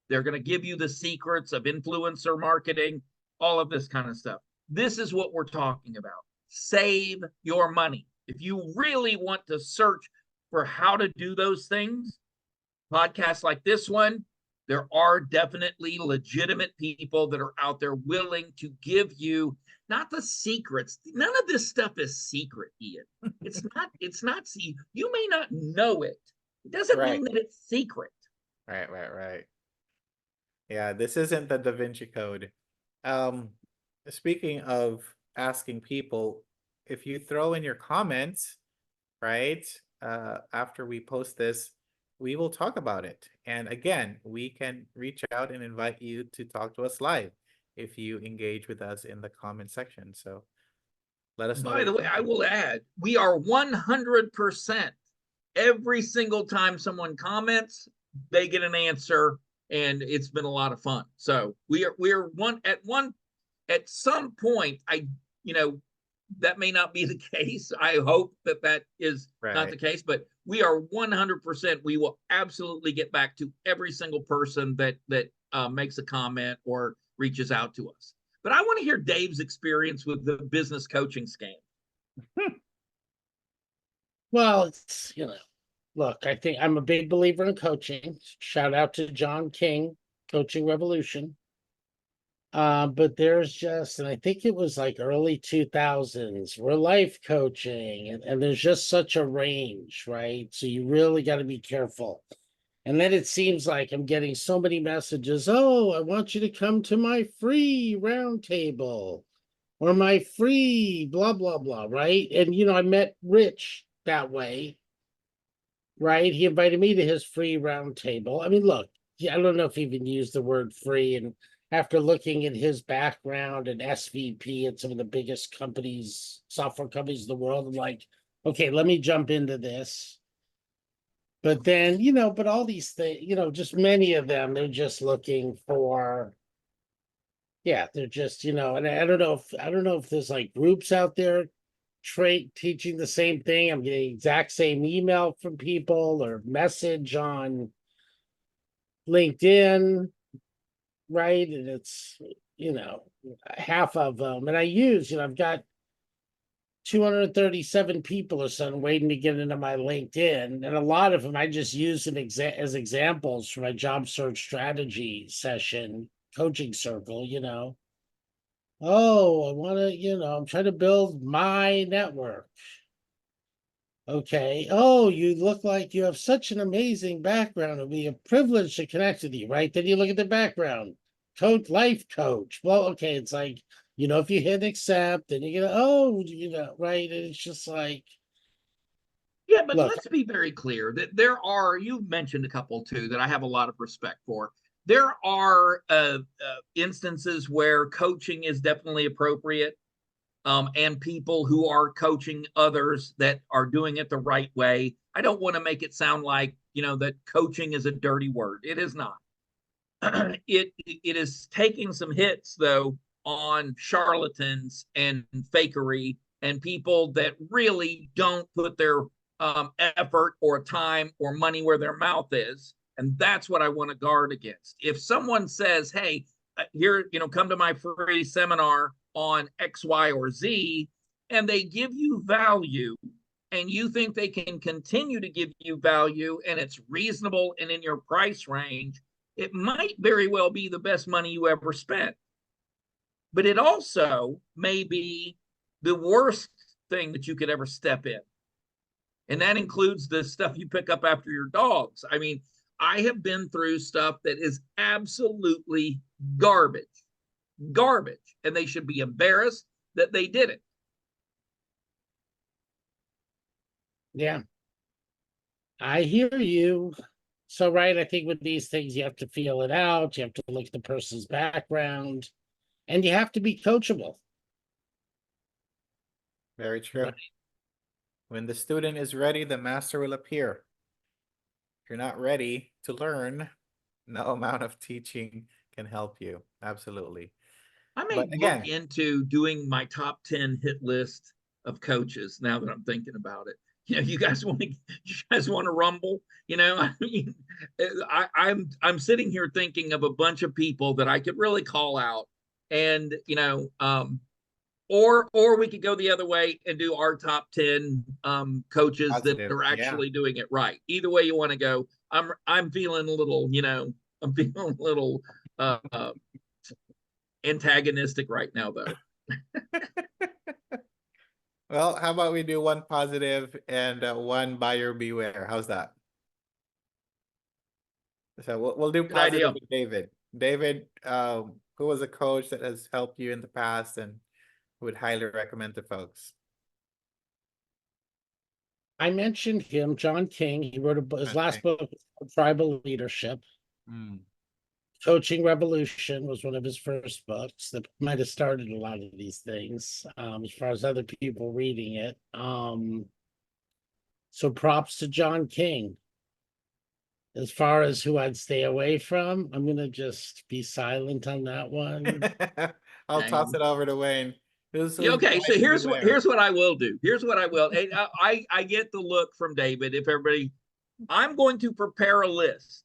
They're going to give you the secrets of influencer marketing, all of this kind of stuff. This is what we're talking about. Save your money. If you really want to search for how to do those things, podcasts like this one, There are definitely legitimate people that are out there willing to give you not the secrets. None of this stuff is secret, Ian. It's not see, you may not know it. It doesn't Right. mean that it's secret. Right. Yeah, this isn't the Da Vinci Code. Um, Speaking of asking people, if you throw in your comments, right, after we post this, we will talk about it. And again, we can reach out and invite you to talk to us live if you engage with us in the comment section. So let us know. By the way, I will add, we are 100% every single time someone comments, they get an answer, and it's been a lot of fun. So we're at some point, that may not be the case. I hope that is not the case, but we are 100%. We will absolutely get back to every single person that makes a comment or reaches out to us. But I want to hear Dave's experience with the business coaching scam. Well, it's, look, I think I'm a big believer in coaching. Shout out to John King, Coaching Revolution. But there's just, and I think it was like early 2000s, we're life coaching, and there's just such a range, right? So you really got to be careful. And then it seems like I'm getting so many messages. Oh, I want you to come to my free roundtable or my free blah, blah, blah, right? And, I met Rich that way, right? He invited me to his free roundtable. I mean, look, I don't know if he even used the word free. And after looking at his background and SVP at some of the biggest companies, software companies in the world, I'm like, okay, let me jump into this. But then, but all these things, just many of them, they're just looking for, yeah, they're just, and I don't know if there's like groups out there teaching the same thing. I'm getting the exact same email from people or message on LinkedIn, right? And it's, half of them. And I use, I've got 237 people or something waiting to get into my LinkedIn. And a lot of them I just use as examples for my job search strategy session, coaching circle, Oh, I want to, I'm trying to build my network. Okay. Oh, you look like you have such an amazing background. It'll be a privilege to connect with you, right? Then you look at the background, life coach. Well, okay, it's like, if you hit accept, then you get, right? And it's just like, yeah, but look, let's be very clear that you've mentioned a couple too that I have a lot of respect for. There are instances where coaching is definitely appropriate, and people who are coaching others that are doing it the right way. I don't want to make it sound like, that coaching is a dirty word. It is not. It is taking some hits, though, on charlatans and fakery and people that really don't put their effort or time or money where their mouth is. And that's what I want to guard against. If someone says, hey, here, come to my free seminar on X, Y, or Z, and they give you value, and you think they can continue to give you value, and it's reasonable and in your price range, it might very well be the best money you ever spent. But it also may be the worst thing that you could ever step in. And that includes the stuff you pick up after your dogs. I mean, I have been through stuff that is absolutely garbage, and they should be embarrassed that they did it. Yeah, I hear you. So, right, I think with these things, you have to feel it out. You have to look at the person's background, and you have to be coachable. Very true. When the student is ready, the master will appear. If you're not ready to learn, no amount of teaching can help you. Absolutely. I may But again, look into doing my top 10 hit list of coaches now that I'm thinking about it. You guys want to rumble? I mean, I'm sitting here thinking of a bunch of people that I could really call out, and or we could go the other way and do our top 10 coaches positive, that are actually doing it right. Either way you want to go, I'm feeling a little, I'm being a little antagonistic right now, though. Well, how about we do one positive and one buyer beware? How's that? So we'll do Good positive idea. with David. David, who was a coach that has helped you in the past and would highly recommend to folks? I mentioned him, John King. He wrote his Okay. last book, was called Tribal Leadership. Mm. Coaching Revolution was one of his first books that might have started a lot of these things, as far as other people reading it. So props to John King. As far as who I'd stay away from, I'm gonna just be silent on that one. I'll toss Dang. it over to Wayne. Who's Okay, so buyer here's beware? what I will do. Here's what I will. And I get the look from David. If everybody, I'm going to prepare a list,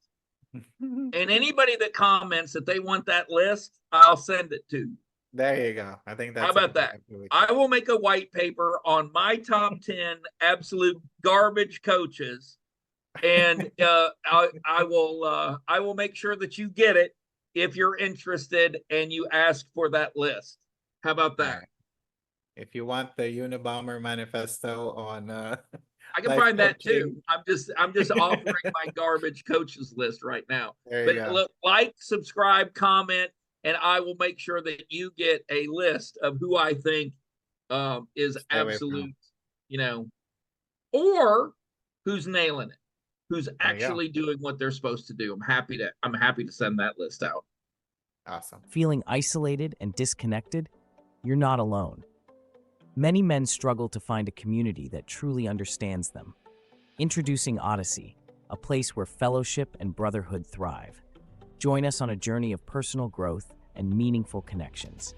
and anybody that comments that they want that list, I'll send it to you. There you go. I think that's How about that? I will make a white paper on my top 10 absolute garbage coaches, and I will make sure that you get it if you're interested and you ask for that list. How about that? Right. If you want the Unabomber manifesto on I can life find that coaching, too. I'm just offering my garbage coaches list right now. there you But go. look, like, subscribe, comment, and I will make sure that you get a list of who I think is Stay away from. absolute, or who's nailing it, who's There you go. actually doing what they're supposed to do. I'm happy to send that list out. Awesome. Feeling isolated and disconnected? You're not alone. Many men struggle to find a community that truly understands them. Introducing Odyssey, a place where fellowship and brotherhood thrive. Join us on a journey of personal growth and meaningful connections.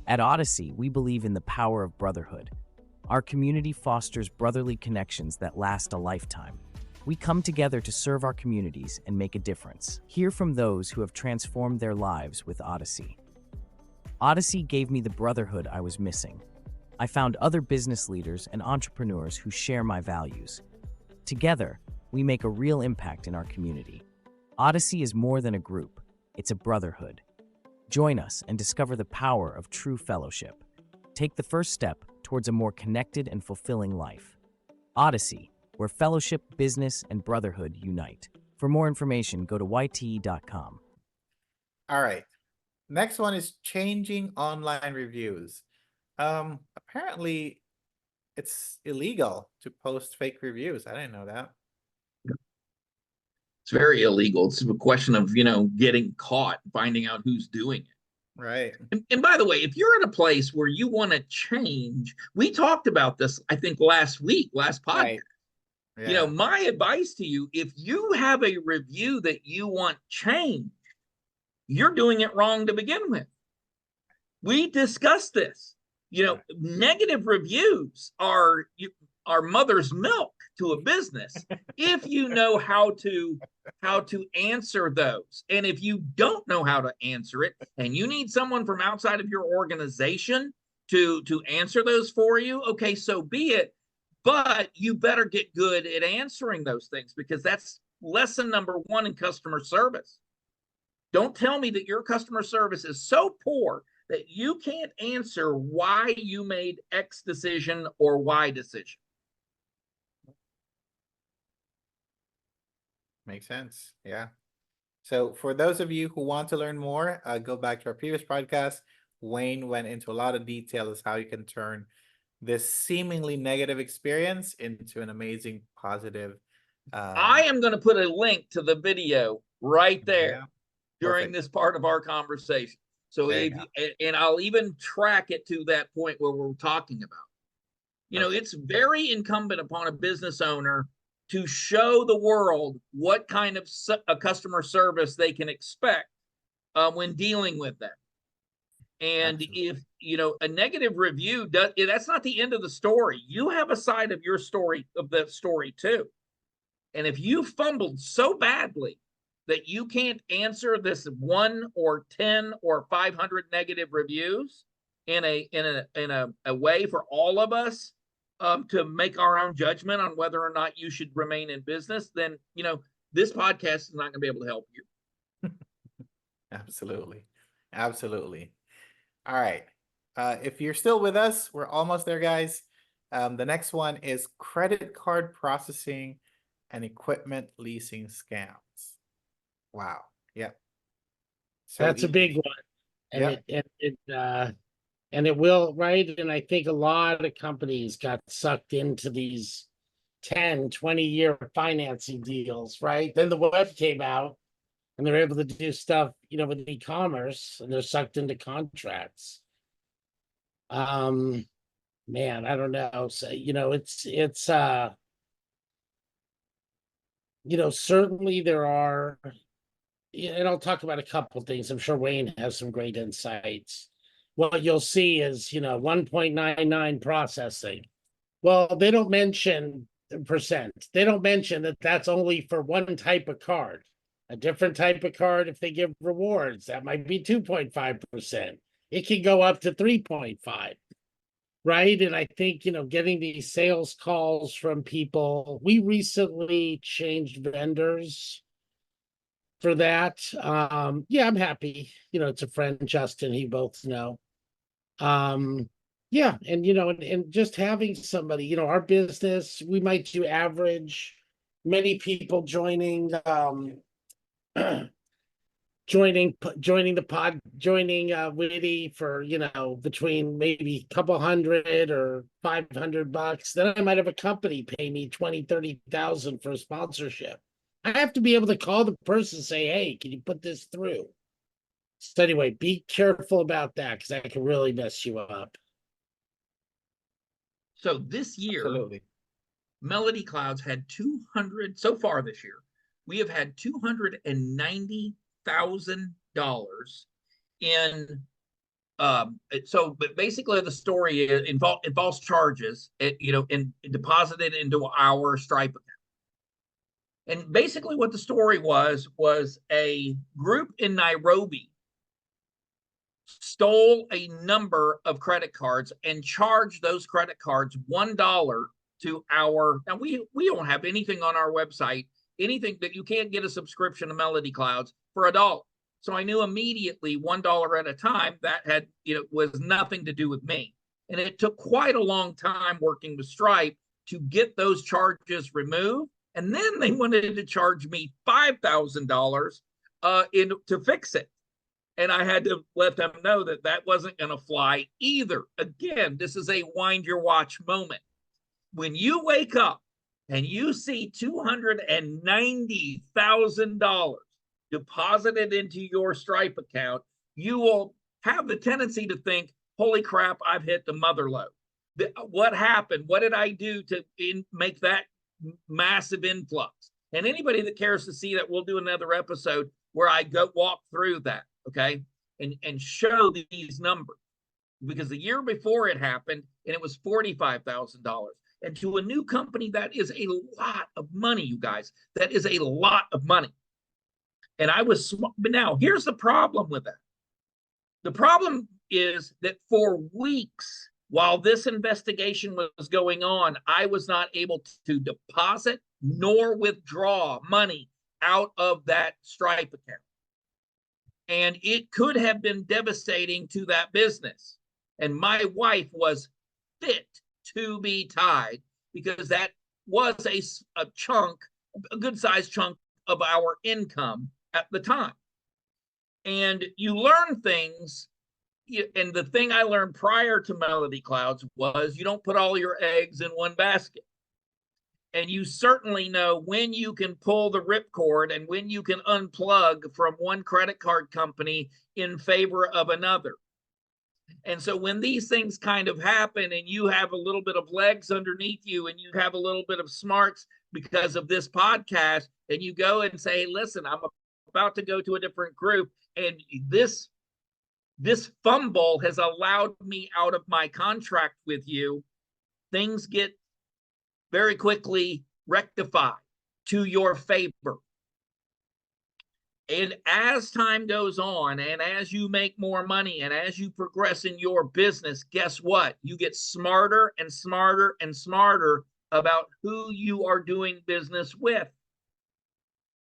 At Odyssey, we believe in the power of brotherhood. Our community fosters brotherly connections that last a lifetime. We come together to serve our communities and make a difference. Hear from those who have transformed their lives with Odyssey. Odyssey gave me the brotherhood I was missing. I found other business leaders and entrepreneurs who share my values. Together, we make a real impact in our community. Odyssey is more than a group, it's a brotherhood. Join us and discover the power of true fellowship. Take the first step towards a more connected and fulfilling life. Odyssey, where fellowship, business, and brotherhood unite. For more information, go to yte.com. All right. Next one is changing online reviews. Apparently it's illegal to post fake reviews. I didn't know that. It's very illegal. It's a question of, getting caught, finding out who's doing it. Right. And by the way, if you're in a place where you want to change, we talked about this, I think, last podcast. Right. Yeah. My advice to you, if you have a review that you want changed, you're doing it wrong to begin with. We discussed this. Negative reviews are mother's milk to a business if you know how to answer those. And if you don't know how to answer it and you need someone from outside of your organization to answer those for you, okay, so be it. But you better get good at answering those things, because that's lesson number one in customer service. Don't tell me that your customer service is so poor that you can't answer why you made X decision or Y decision. Makes sense. Yeah. So for those of you who want to learn more, go back to our previous podcast. Wayne went into a lot of detail as how you can turn this seemingly negative experience into an amazing positive. I am going to put a link to the video right there Yeah. during Perfect. this part of our conversation. So and I'll even track it to that point where we're talking about. Perfect. It's very incumbent upon a business owner to show the world what kind of a customer service they can expect when dealing with them. And Absolutely. if a negative review that's not the end of the story. You have a side of your story, of that story too. And if you fumbled so badly that you can't answer this 1 or 10 or 500 negative reviews in a way for all of us to make our own judgment on whether or not you should remain in business, then this podcast is not going to be able to help you. Absolutely. Absolutely. All right. If you're still with us, we're almost there, guys. The next one is credit card processing and equipment leasing scams. Wow. Yep. So That's a big easy. one. And Yep. and it will, right? And I think a lot of companies got sucked into these 10, 20-year financing deals, right? Then the web came out and they're able to do stuff, with e-commerce, and they're sucked into contracts. Man, I don't know. So, certainly there are, and I'll talk about a couple things. I'm sure Wayne has some great insights. What you'll see is, 1.99 processing. Well, they don't mention the percent. They don't mention that that's only for one type of card. A different type of card, if they give rewards, that might be 2.5%. It can go up to 3.5, right? And I think, getting these sales calls from people, we recently changed vendors for that. Yeah, I'm happy. It's a friend, Justin, he both know. Yeah, and just having somebody, our business, we might do average, many people joining, joining Witty for, between maybe a couple hundred or $500. Then I might have a company pay me 20-30,000 for a sponsorship. I have to be able to call the person and say, hey, can you put this through? So anyway, be careful about that, because that can really mess you up. So this year, Absolutely. MelodyClouds had 200 so far this year. We have had $290,000 in. So, but basically, the story involves charges, and deposited into our Stripe account. And basically, what the story was a group in Nairobi stole a number of credit cards and charged those credit cards $1 to our. Now we don't have anything on our website, anything that you can't get a subscription to MelodyClouds for $1. So I knew immediately $1 at a time that had, was nothing to do with me. And it took quite a long time working with Stripe to get those charges removed. And then they wanted to charge me $5,000 to fix it. And I had to let them know that that wasn't going to fly either. Again, this is a wind your watch moment. When you wake up and you see $290,000 deposited into your Stripe account, you will have the tendency to think, holy crap, I've hit the mother lode. What happened? What did I do to make that massive influx? And anybody that cares to see that, we'll do another episode where I walk through that, okay, and show these numbers. Because the year before it happened, and it was $45,000. And to a new company, that is a lot of money, you guys. That is a lot of money. And but now here's the problem with that. The problem is that for weeks, while this investigation was going on, I was not able to deposit nor withdraw money out of that Stripe account. And it could have been devastating to that business. And my wife was fit to be tied, because that was a good sized chunk of our income at the time. And you learn things. And the thing I learned prior to MelodyClouds was you don't put all your eggs in one basket. And you certainly know when you can pull the ripcord and when you can unplug from one credit card company in favor of another. And so when these things kind of happen and you have a little bit of legs underneath you and you have a little bit of smarts because of this podcast, and you go and say, listen, I'm about to go to a different group, and this fumble has allowed me out of my contract with you, things get very quickly rectified to your favor. And as time goes on, and as you make more money, and as you progress in your business, guess what? You get smarter and smarter and smarter about who you are doing business with.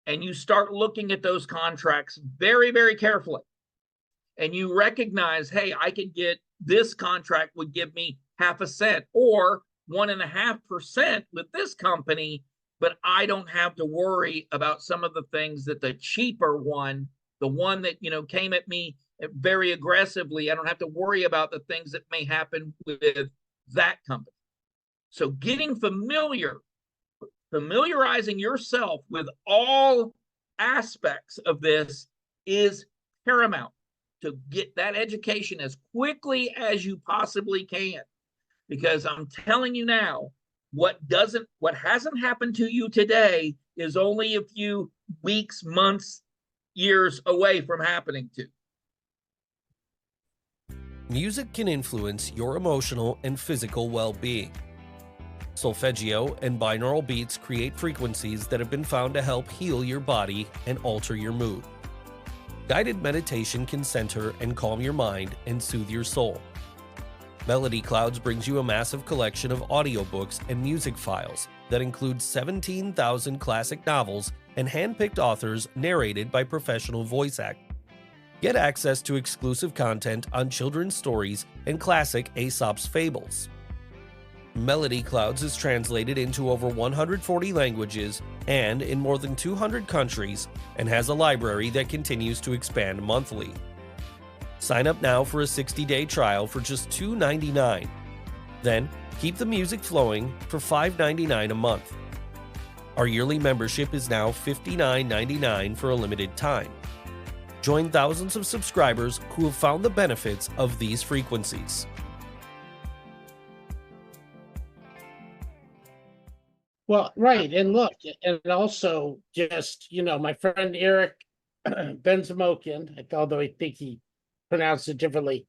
and you start looking at those contracts very, very carefully, and you recognize, hey, I could get this contract would give me 0.5 cent or 1.5% with this company, but I don't have to worry about some of the things that the cheaper one, the one that, you know, came at me very aggressively, I don't have to worry about the things that may happen with that company. So getting familiarizing yourself with all aspects of this is paramount to get that education as quickly as you possibly can. Because I'm telling you now, what hasn't happened to you today is only a few weeks, months, years away from happening to. Music can influence your emotional and physical well-being. Solfeggio and binaural beats create frequencies that have been found to help heal your body and alter your mood. Guided meditation can center and calm your mind and soothe your soul. MelodyClouds brings you a massive collection of audiobooks and music files that include 17,000 classic novels and hand-picked authors narrated by professional voice actors. Get access to exclusive content on children's stories and classic Aesop's fables. MelodyClouds is translated into over 140 languages and in more than 200 countries, and has a library that continues to expand monthly. Sign up now for a 60-day trial for just $2.99. Then, keep the music flowing for $5.99 a month. Our yearly membership is now $59.99 for a limited time. Join thousands of subscribers who have found the benefits of these frequencies. Well, right. And look, and also just, you know, my friend Eric Benzamokin, although I think he pronounced it differently,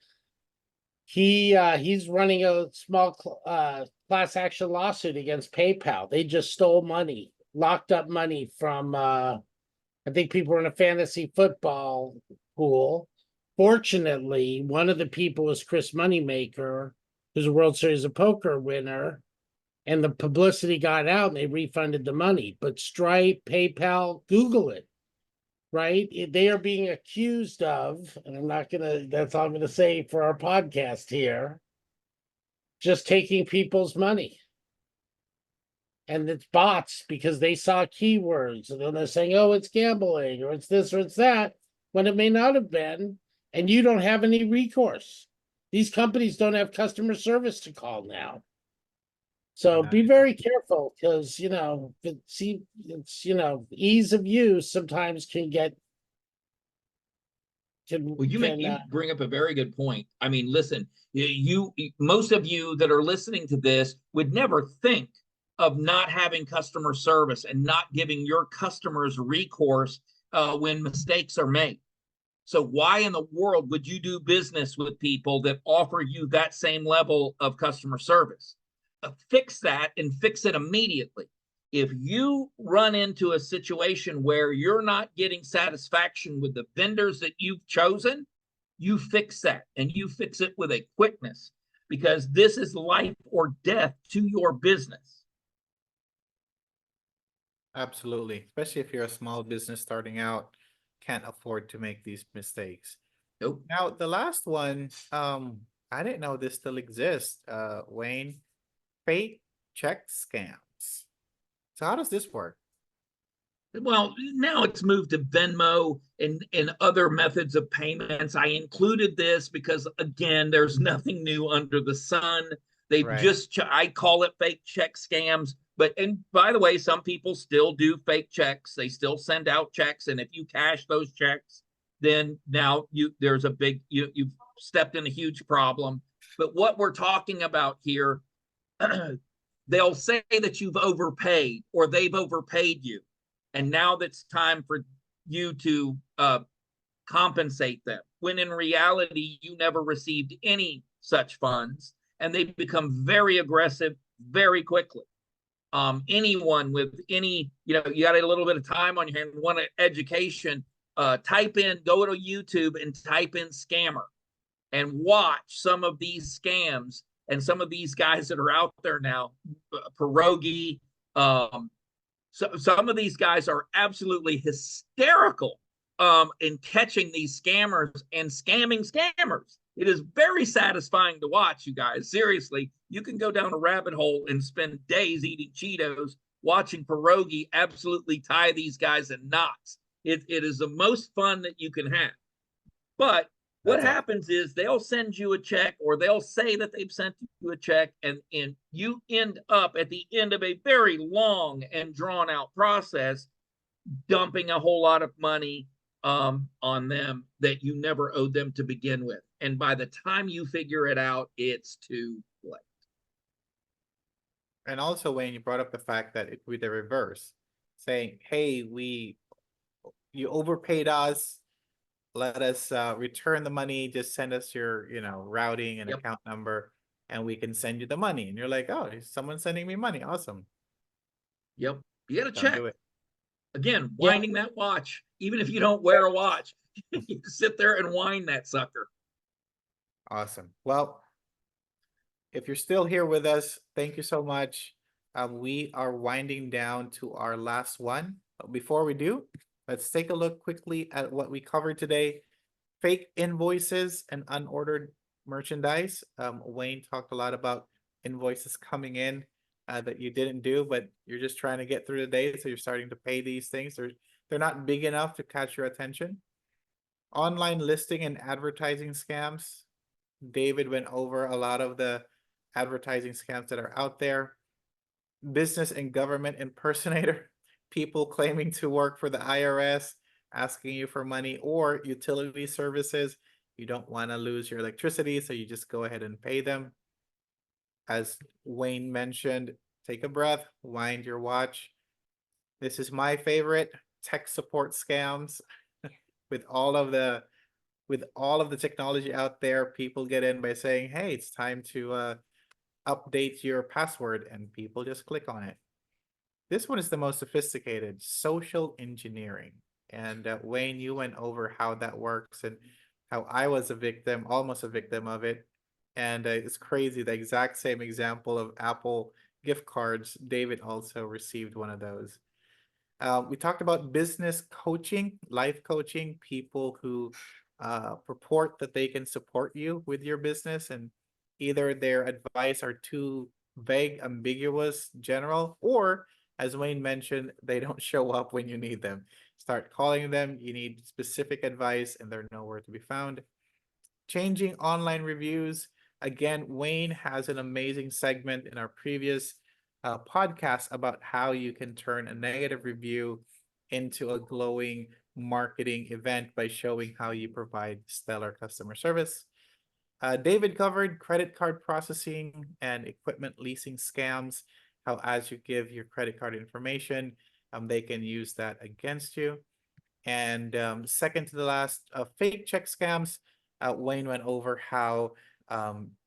he's running a small class action lawsuit against PayPal. They just stole money, locked up money from, I think people were in a fantasy football pool. Fortunately, one of the people was Chris Moneymaker, who's a World Series of Poker winner. And the publicity got out and they refunded the money. But Stripe, PayPal, Google it, right? They are being accused of, and I'm not going to, that's all I'm going to say for our podcast here, just taking people's money. And it's bots because they saw keywords and then they're saying, oh, it's gambling or it's this or it's that, when it may not have been. And you don't have any recourse. These companies don't have customer service to call now. So be very careful because, you know, it's, you know, ease of use sometimes can get. Well, you bring up a very good point. I mean, listen, most of you that are listening to this would never think of not having customer service and not giving your customers recourse when mistakes are made. So why in the world would you do business with people that offer you that same level of customer service? Fix that and fix it immediately. If you run into a situation where you're not getting satisfaction with the vendors that you've chosen, you fix that and you fix it with a quickness, because this is life or death to your business. Absolutely. Especially if you're a small business starting out, can't afford to make these mistakes. Nope. Now, the last one, I didn't know this still exists, Wayne. Fake check scams. So how does this work? Well, now it's moved to Venmo and other methods of payments. I included this because, again, there's nothing new under the sun. They've I call it fake check scams. But, and by the way, some people still do fake checks. They still send out checks. And if you cash those checks, then now there's a big, you've stepped in a huge problem. But what we're talking about here, they'll say that you've overpaid or they've overpaid you. And now it's time for you to compensate them, when in reality, you never received any such funds. And they become very aggressive very quickly. Anyone with any, you got a little bit of time on your hand, want education, go to YouTube and type in scammer and watch some of these scams. And some of these guys that are out there now, pierogi, So some of these guys are absolutely hysterical in catching these scammers and scamming scammers. It is very satisfying to watch, you guys. Seriously, you can go down a rabbit hole and spend days eating Cheetos, watching Pierogi absolutely tie these guys in knots. It is the most fun that you can have. But what That's awesome. happens is they'll send you a check, or they'll say that they've sent you a check, and you end up at the end of a very long and drawn out process dumping a whole lot of money on them that you never owed them to begin with. And by the time you figure it out, it's too late. And also, Wayne, you brought up the fact that it would be the reverse, saying, "Hey, you overpaid us. Let us return the money. Just send us your, routing and Yep. account number, and we can send you the money." And you're like, "Oh, someone's sending me money. Awesome." Yep. You got to Don't check. do it. Again, winding that watch, even if you don't wear a watch, you sit there and wind that sucker. Awesome. Well, if you're still here with us, thank you so much. We are winding down to our last one. But before we do, let's take a look quickly at what we covered today. Fake invoices and unordered merchandise. Wayne talked a lot about invoices coming in that you didn't do, but you're just trying to get through the day, so you're starting to pay these things. They're not big enough to catch your attention. Online listing and advertising scams. David went over a lot of the advertising scams that are out there. Business and government impersonator. People claiming to work for the IRS, asking you for money, or utility services. You don't want to lose your electricity, so you just go ahead and pay them. As Wayne mentioned, take a breath, wind your watch. This is my favorite, tech support scams. with all of the technology out there, people get in by saying, "Hey, it's time to update your password," and people just click on it. This one is the most sophisticated, social engineering. And Wayne, you went over how that works and how I was a victim, almost a victim of it. And it's crazy, the exact same example of Apple gift cards, David also received one of those. We talked about business coaching, life coaching, people who purport that they can support you with your business, and either their advice are too vague, ambiguous, general, or as Wayne mentioned, they don't show up when you need them. Start calling them, you need specific advice, and they're nowhere to be found. Changing online reviews. Again, Wayne has an amazing segment in our previous podcast about how you can turn a negative review into a glowing marketing event by showing how you provide stellar customer service. David covered credit card processing and equipment leasing scams, how as you give your credit card information, they can use that against you. And second to the last, fake check scams. Wayne went over how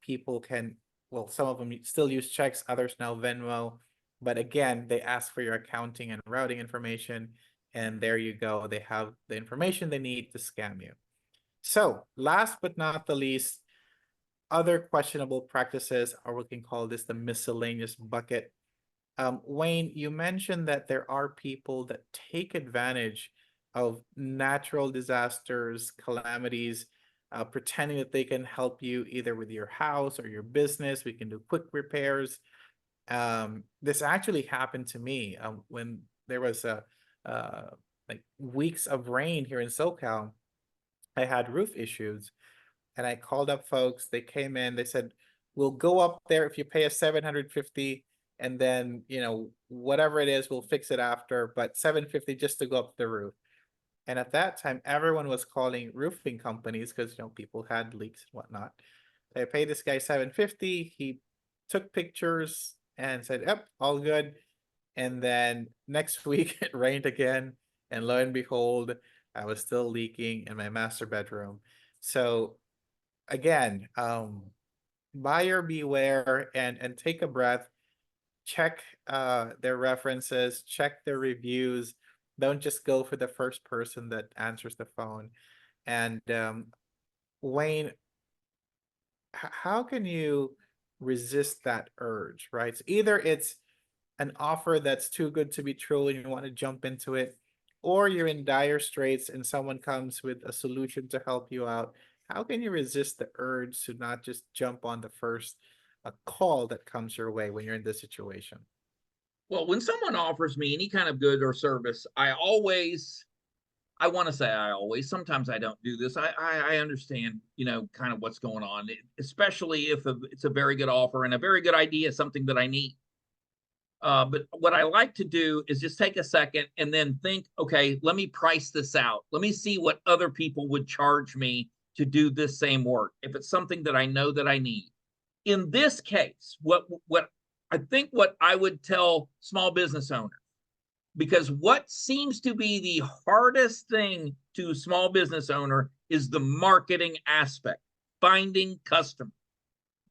people can, well, some of them still use checks, others now Venmo. But again, they ask for your accounting and routing information. And there you go. They have the information they need to scam you. So last but not the least, other questionable practices, or we can call this the miscellaneous bucket. Wayne, you mentioned that there are people that take advantage of natural disasters, calamities, pretending that they can help you either with your house or your business. We can do quick repairs. This actually happened to me when there was like weeks of rain here in SoCal. I had roof issues, and I called up folks. They came in. They said, "We'll go up there if you pay us 750, and then whatever it is, we'll fix it after. But 750 just to go up the roof." And at that time, everyone was calling roofing companies because people had leaks and whatnot. I paid this guy 750. He took pictures and said, "Yep, all good." And then next week it rained again, and lo and behold, I was still leaking in my master bedroom. So again, buyer beware, and take a breath. Check their references, check their reviews. Don't just go for the first person that answers the phone. And Wayne, how can you resist that urge, right? So either it's an offer that's too good to be true and you want to jump into it, or you're in dire straits and someone comes with a solution to help you out, how can you resist the urge to not just jump on the first call that comes your way when you're in this situation? Well, when someone offers me any kind of good or service, I want to say I always, sometimes I don't do this. I understand, kind of what's going on, especially if it's a very good offer and a very good idea, something that I need. But what I like to do is just take a second and then think, okay, let me price this out. Let me see what other people would charge me to do this same work if it's something that I know that I need. In this case, what I think what I would tell small business owners, because what seems to be the hardest thing to a small business owner is the marketing aspect, finding customers.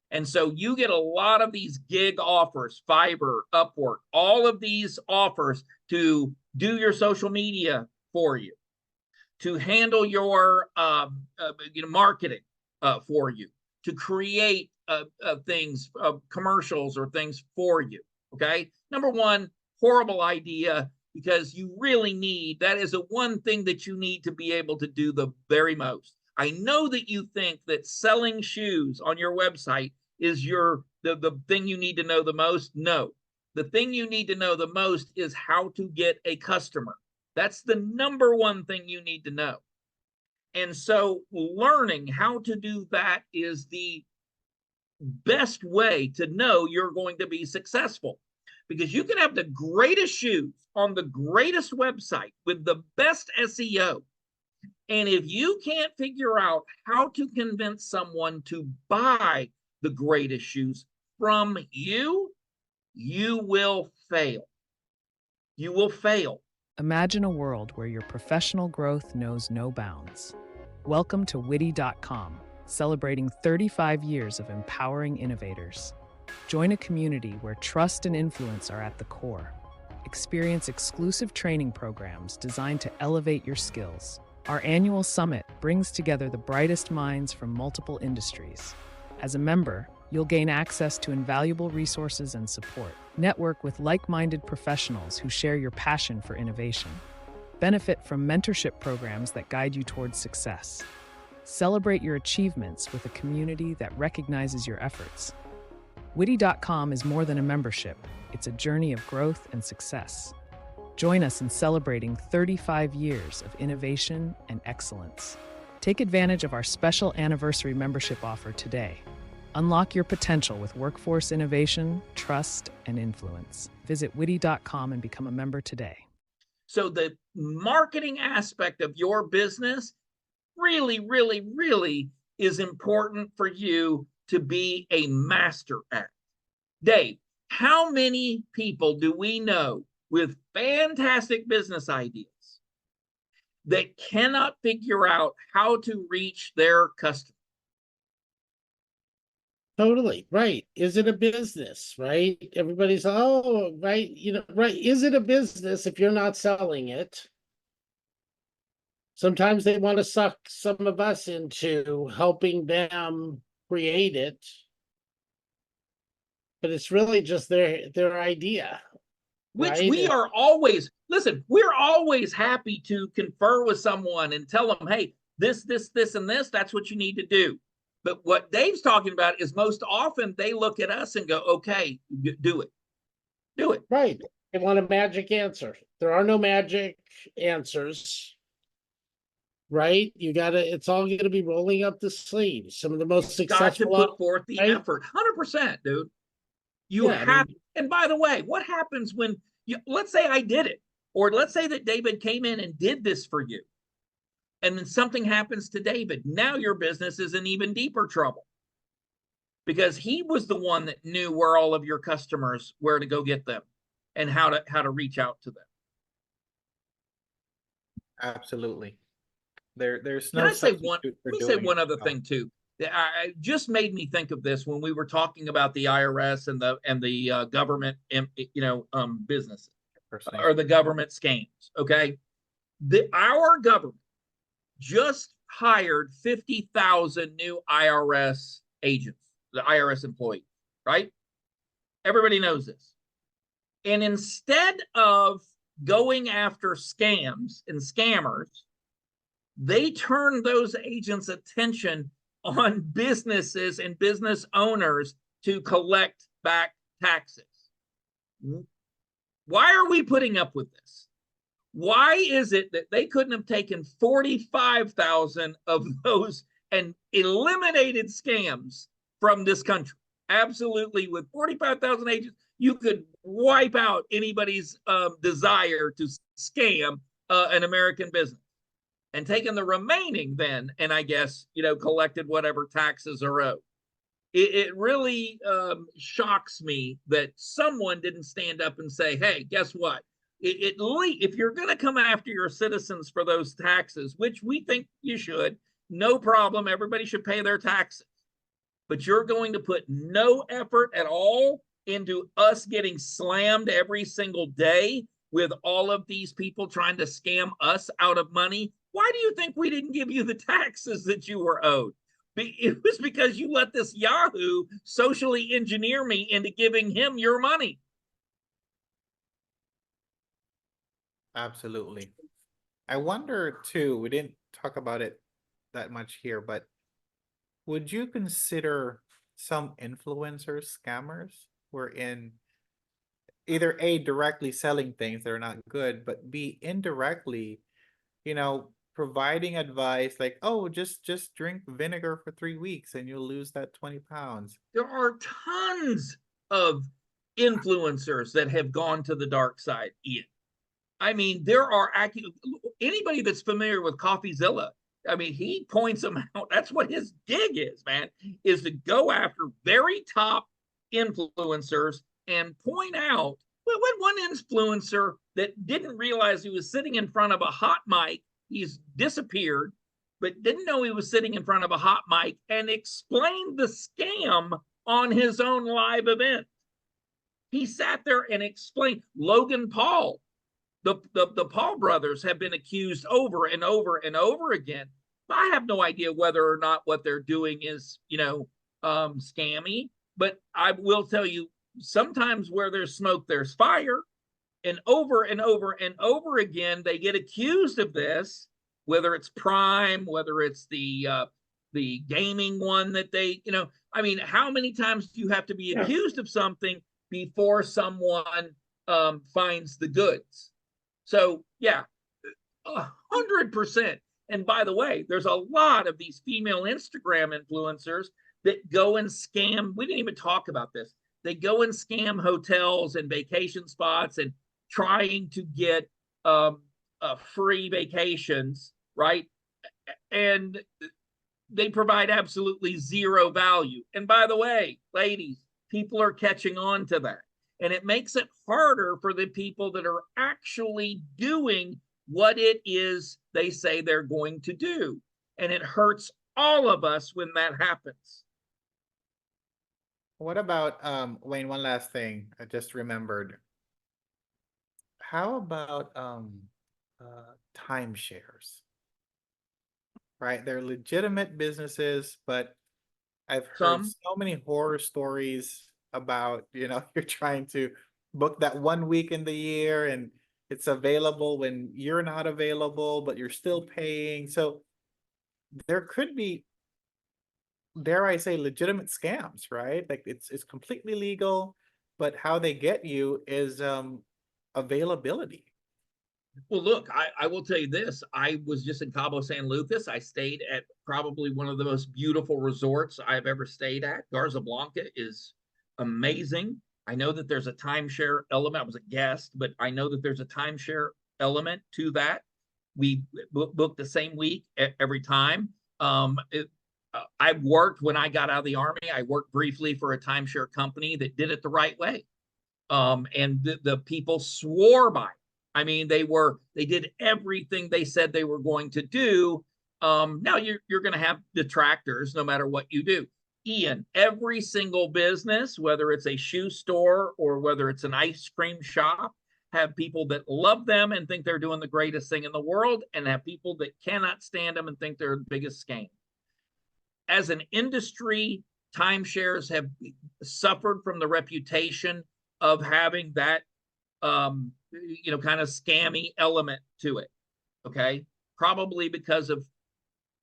And so you get a lot of these gig offers, Fiverr, Upwork, all of these offers to do your social media for you, to handle your marketing for you, to create things, commercials or things for you. Okay. Number one, horrible idea, because you really need, that is the one thing that you need to be able to do the very most. I know that you think that selling shoes on your website is the thing you need to know the most. No, the thing you need to know the most is how to get a customer. That's the number one thing you need to know. And so learning how to do that is the best way to know you're going to be successful, because you can have the greatest shoes on the greatest website with the best SEO. And if you can't figure out how to convince someone to buy the greatest shoes from you, you will fail. You will fail. Imagine a world where your professional growth knows no bounds. Welcome to Witty.com, celebrating 35 years of empowering innovators. Join a community where trust and influence are at the core. Experience exclusive training programs designed to elevate your skills. Our annual summit brings together the brightest minds from multiple industries. As a member, you'll gain access to invaluable resources and support. Network with like-minded professionals who share your passion for innovation. Benefit from mentorship programs that guide you towards success. Celebrate your achievements with a community that recognizes your efforts. Witty.com is more than a membership. It's a journey of growth and success. Join us in celebrating 35 years of innovation and excellence. Take advantage of our special anniversary membership offer today. Unlock your potential with workforce innovation, trust, and influence. Visit Witty.com and become a member today. So the marketing aspect of your business really, really, really is important for you to be a master at. Dave, how many people do we know with fantastic business ideas that cannot figure out how to reach their customers? Totally right. Is it a business, right? Everybody's, oh, right, right. Is it a business if you're not selling it? Sometimes they want to suck some of us into helping them create it, but it's really just their idea. Which right? we are always, listen, we're always happy to confer with someone and tell them, hey, this, and this, that's what you need to do. But what Dave's talking about is most often they look at us and go, okay, do it. Do it. Right. They want a magic answer. There are no magic answers. Right? It's all going to be rolling up the sleeves. Some of the most successful. Got to put forth the right? effort. 100%, dude. You have, and by the way, what happens when let's say I did it, or let's say that David came in and did this for you, and then something happens to David. Now your business is in even deeper trouble, because he was the one that knew where all of your customers, where to go get them, and how to reach out to them. Absolutely. There's no Can I say substitute one? for Let me doing say one it. other thing too. I just made me think of this when we were talking about the IRS and the government, businesses or the government scams. Okay, our government just hired 50,000 new IRS agents, the IRS employees. Right? Everybody knows this. And instead of going after scams and scammers, they turn those agents' attention on businesses and business owners to collect back taxes. Why are we putting up with this? Why is it that they couldn't have taken 45,000 of those and eliminated scams from this country? Absolutely, with 45,000 agents, you could wipe out anybody's desire to scam an American business. And taken the remaining then, and I guess, collected whatever taxes are owed. It really shocks me that someone didn't stand up and say, hey, guess what? If you're going to come after your citizens for those taxes, which we think you should, no problem, everybody should pay their taxes. But you're going to put no effort at all into us getting slammed every single day with all of these people trying to scam us out of money. Why do you think we didn't give you the taxes that you were owed? It was because you let this Yahoo socially engineer me into giving him your money. Absolutely. I wonder too, we didn't talk about it that much here, but would you consider some influencers scammers wherein either A, directly selling things that are not good, but B, indirectly, providing advice like, oh, just drink vinegar for 3 weeks and you'll lose that 20 pounds. There are tons of influencers that have gone to the dark side, Ian. I mean, there are anybody that's familiar with CoffeeZilla. I mean, he points them out. That's what his gig is, man, is to go after very top influencers and point out, well, when one influencer that didn't realize he was sitting in front of a hot mic, he's disappeared, but didn't know he was sitting in front of a hot mic and explained the scam on his own live event. He sat there and explained. Logan Paul, the Paul brothers have been accused over and over and over again. I have no idea whether or not what they're doing is, scammy, but I will tell you, sometimes where there's smoke, there's fire. And over and over and over again, they get accused of this, whether it's Prime, whether it's the gaming one that they, I mean, how many times do you have to be accused of something before someone finds the goods? So yeah, 100%. And by the way, there's a lot of these female Instagram influencers that go and scam. We didn't even talk about this. They go and scam hotels and vacation spots and trying to get free vacations, right? And they provide absolutely zero value. And by the way, ladies, people are catching on to that. And it makes it harder for the people that are actually doing what it is they say they're going to do. And it hurts all of us when that happens. What about, Wayne, one last thing I just remembered. How about timeshares? Right? They're legitimate businesses, but I've heard so many horror stories about, you're trying to book that 1 week in the year and it's available when you're not available, but you're still paying. So there could be, dare I say, legitimate scams, right? Like it's completely legal, but how they get you is availability. Well, look, I will tell you this. I was just in Cabo San Lucas. I stayed at probably one of the most beautiful resorts I've ever stayed at. Garza Blanca is amazing. I know that there's a timeshare element. I was a guest, but I know that there's a timeshare element to that. We booked the same week every time. I worked when I got out of the Army. I worked briefly for a timeshare company that did it the right way. And the people swore by it. I mean, they did everything they said they were going to do. Now you're going to have detractors no matter what you do. Ian, every single business, whether it's a shoe store or whether it's an ice cream shop, have people that love them and think they're doing the greatest thing in the world, and have people that cannot stand them and think they're the biggest scam. As an industry, timeshares have suffered from the reputation of having that kind of scammy element to it. Okay. Probably because of,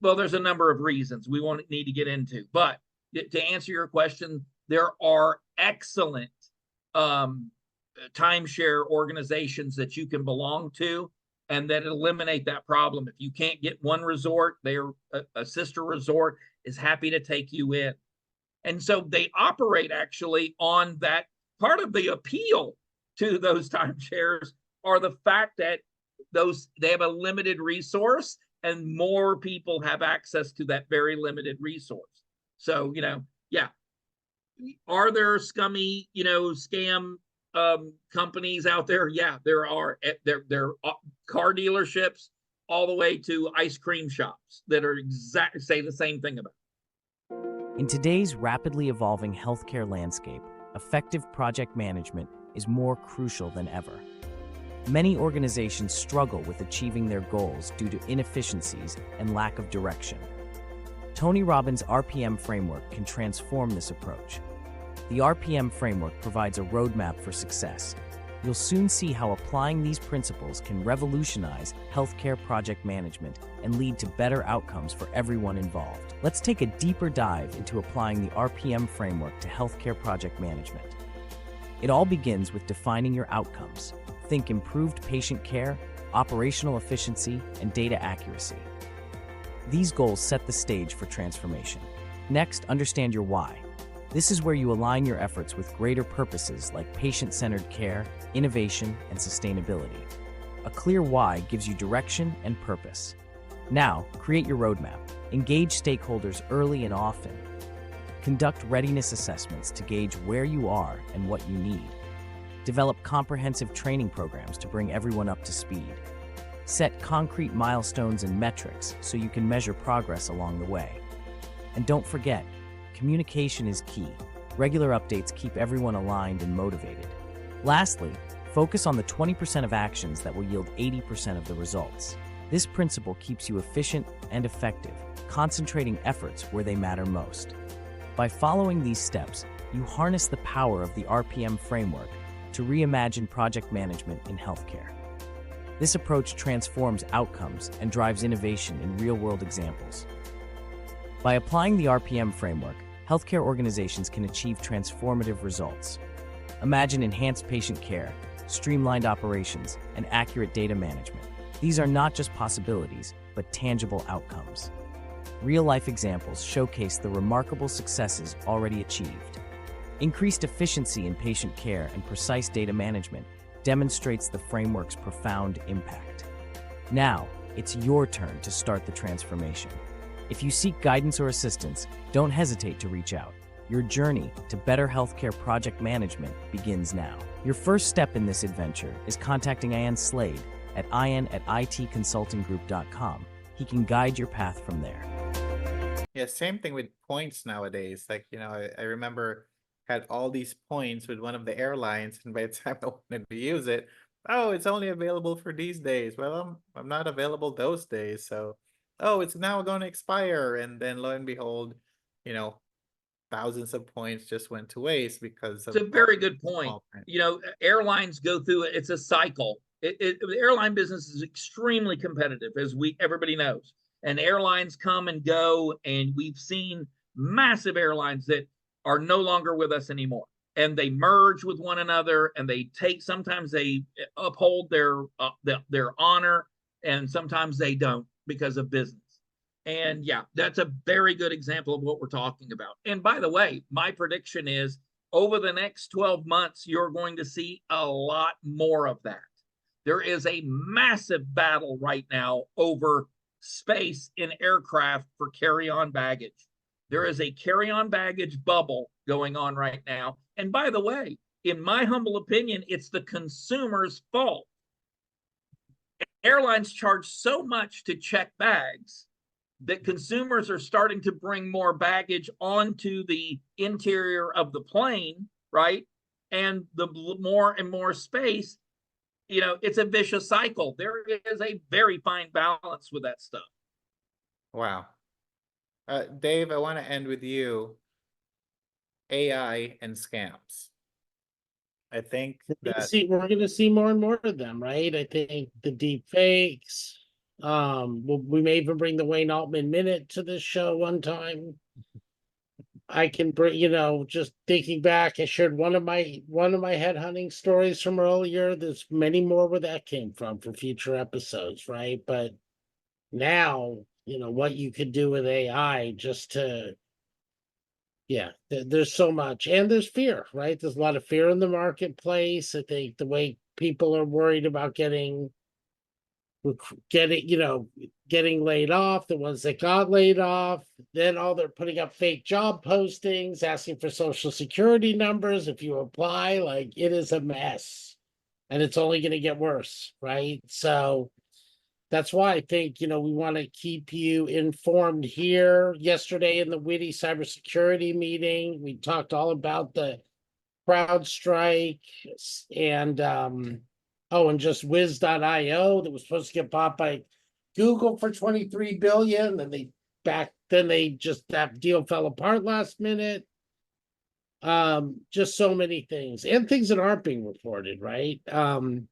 well, there's a number of reasons we won't need to get into, but to answer your question, there are excellent timeshare organizations that you can belong to and that eliminate that problem. If you can't get one resort, they're a sister resort is happy to take you in. And so they operate actually on that. Part of the appeal to those timeshares are the fact that they have a limited resource and more people have access to that very limited resource. So, yeah. Are there scummy, scam companies out there? Yeah, there are. There are car dealerships all the way to ice cream shops that are say the same thing about it. In today's rapidly evolving healthcare landscape, effective project management is more crucial than ever. Many organizations struggle with achieving their goals due to inefficiencies and lack of direction. Tony Robbins' RPM framework can transform this approach. The RPM framework provides a roadmap for success. You'll soon see how applying these principles can revolutionize healthcare project management and lead to better outcomes for everyone involved. Let's take a deeper dive into applying the RPM framework to healthcare project management. It all begins with defining your outcomes. Think improved patient care, operational efficiency, and data accuracy. These goals set the stage for transformation. Next, understand your why. This is where you align your efforts with greater purposes like patient-centered care, innovation, and sustainability. A clear why gives you direction and purpose. Now, create your roadmap. Engage stakeholders early and often. Conduct readiness assessments to gauge where you are and what you need. Develop comprehensive training programs to bring everyone up to speed. Set concrete milestones and metrics so you can measure progress along the way. And don't forget, communication is key. Regular updates keep everyone aligned and motivated. Lastly, focus on the 20% of actions that will yield 80% of the results. This principle keeps you efficient and effective, concentrating efforts where they matter most. By following these steps, you harness the power of the RPM framework to reimagine project management in healthcare. This approach transforms outcomes and drives innovation in real-world examples. By applying the RPM framework, healthcare organizations can achieve transformative results. Imagine enhanced patient care, streamlined operations, and accurate data management. These are not just possibilities, but tangible outcomes. Real-life examples showcase the remarkable successes already achieved. Increased efficiency in patient care and precise data management demonstrates the framework's profound impact. Now, it's your turn to start the transformation. If you seek guidance or assistance, don't hesitate to reach out. Your journey to better healthcare project management begins now. Your first step in this adventure is contacting Ian Slade at ian@itconsultinggroup.com. He can guide your path from there. Yeah, same thing with points nowadays. Like, I remember had all these points with one of the airlines, and by the time I wanted to use it, oh, it's only available for these days. Well, I'm not available those days, so oh, it's now going to expire, and then lo and behold, thousands of points just went to waste because of It's a very good point. small print. Airlines go through it. It's a cycle. The airline business is extremely competitive, as everybody knows. And airlines come and go, and we've seen massive airlines that are no longer with us anymore. And they merge with one another, and sometimes they uphold their honor, and sometimes they don't because of business. And yeah, that's a very good example of what we're talking about. And by the way, my prediction is over the next 12 months, you're going to see a lot more of that. There is a massive battle right now over space in aircraft for carry-on baggage. There is a carry-on baggage bubble going on right now. And by the way, in my humble opinion, it's the consumer's fault. Airlines charge so much to check bags that consumers are starting to bring more baggage onto the interior of the plane, right? And the more and more space, it's a vicious cycle. There is a very fine balance with that stuff. Wow. Dave, I want to end with you. AI and scams. I think that We're gonna see more and more of them, right? I think the deep fakes. We may even bring the Wayne Altman minute to this show one time. I can bring, just thinking back, I shared one of my headhunting stories from earlier. There's many more where that came from for future episodes, right? But now, what you could do with AI just to, yeah, there's so much, and there's fear, right? There's a lot of fear in the marketplace. I think the way people are worried about getting laid off, the ones that got laid off, then they're putting up fake job postings, asking for social security numbers if you apply. Like, it is a mess, and it's only going to get worse, right? So that's why I think, we want to keep you informed here. Yesterday in the Witty cybersecurity meeting, we talked all about the CrowdStrike and and just Wiz.io that was supposed to get bought by Google for 23 billion. That deal fell apart last minute. Just so many things, and things that aren't being reported, right? And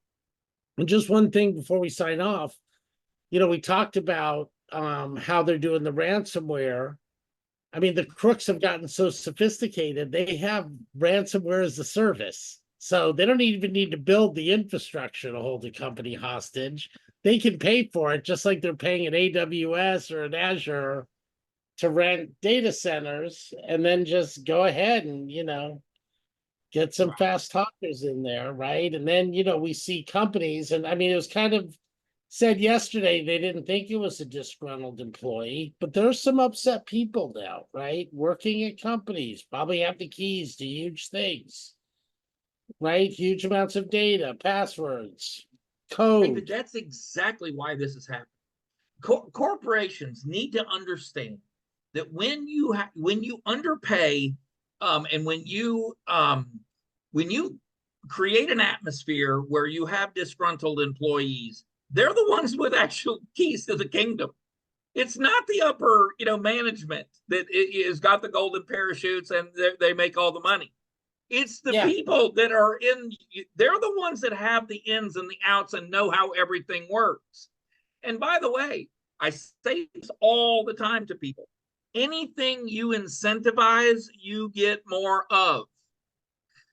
just one thing before we sign off, we talked about how they're doing the ransomware. I mean, the crooks have gotten so sophisticated, they have ransomware as a service. So they don't even need to build the infrastructure to hold the company hostage. They can pay for it, just like they're paying an AWS or an Azure to rent data centers, and then just go ahead and, get some fast talkers in there, right? And then, we see companies, and I mean, it was kind of said yesterday they didn't think it was a disgruntled employee, but there's some upset people now, right? Working at companies, probably have the keys to huge things, right? Huge amounts of data, passwords, David, code. that's exactly why this is happening. Corporations need to understand that when you underpay, and when you create an atmosphere where you have disgruntled employees, they're the ones with actual keys to the kingdom. It's not the upper, management that is got the golden parachutes and they make all the money. It's the people that are they're the ones that have the ins and the outs and know how everything works. And by the way, I say this all the time to people. Anything you incentivize, you get more of.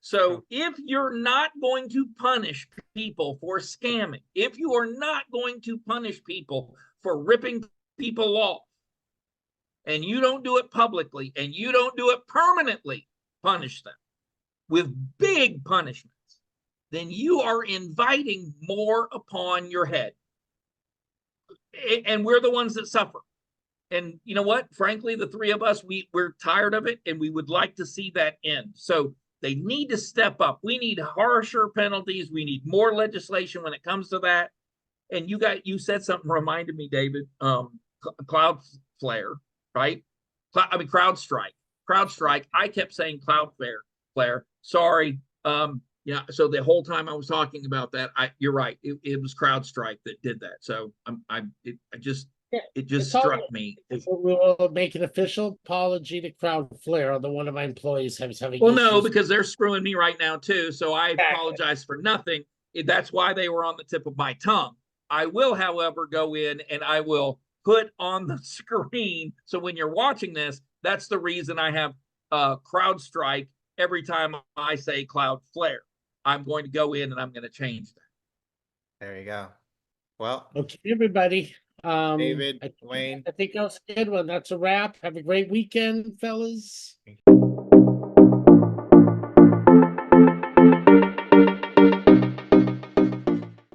So if you're not going to punish people for scamming, if you are not going to punish people for ripping people off, and you don't do it publicly, and you don't do it permanently, punish them with big punishments, then you are inviting more upon your head. And we're the ones that suffer. And you know what? Frankly, the three of us, we're tired of it, and we would like to see that end. So they need to step up. We need harsher penalties. We need more legislation when it comes to that. And you said something reminded me, David. Cloudflare, right? CrowdStrike. I kept saying Cloudflare. Sorry. So the whole time I was talking about that, you're right. It was CrowdStrike that did that. So it just struck me. We'll make an official apology to Cloudflare, although one of my employees is having Well, issues. no, because they're screwing me right now too. So I apologize for nothing. That's why they were on the tip of my tongue. I will, however, go in and I will put on the screen. So when you're watching this, that's the reason I have CrowdStrike every time I say Cloudflare. I'm going to go in and I'm going to change that. there you go. Well, Okay, everybody. David, Wayne. I think that was a good one. That's a wrap. Have a great weekend, fellas.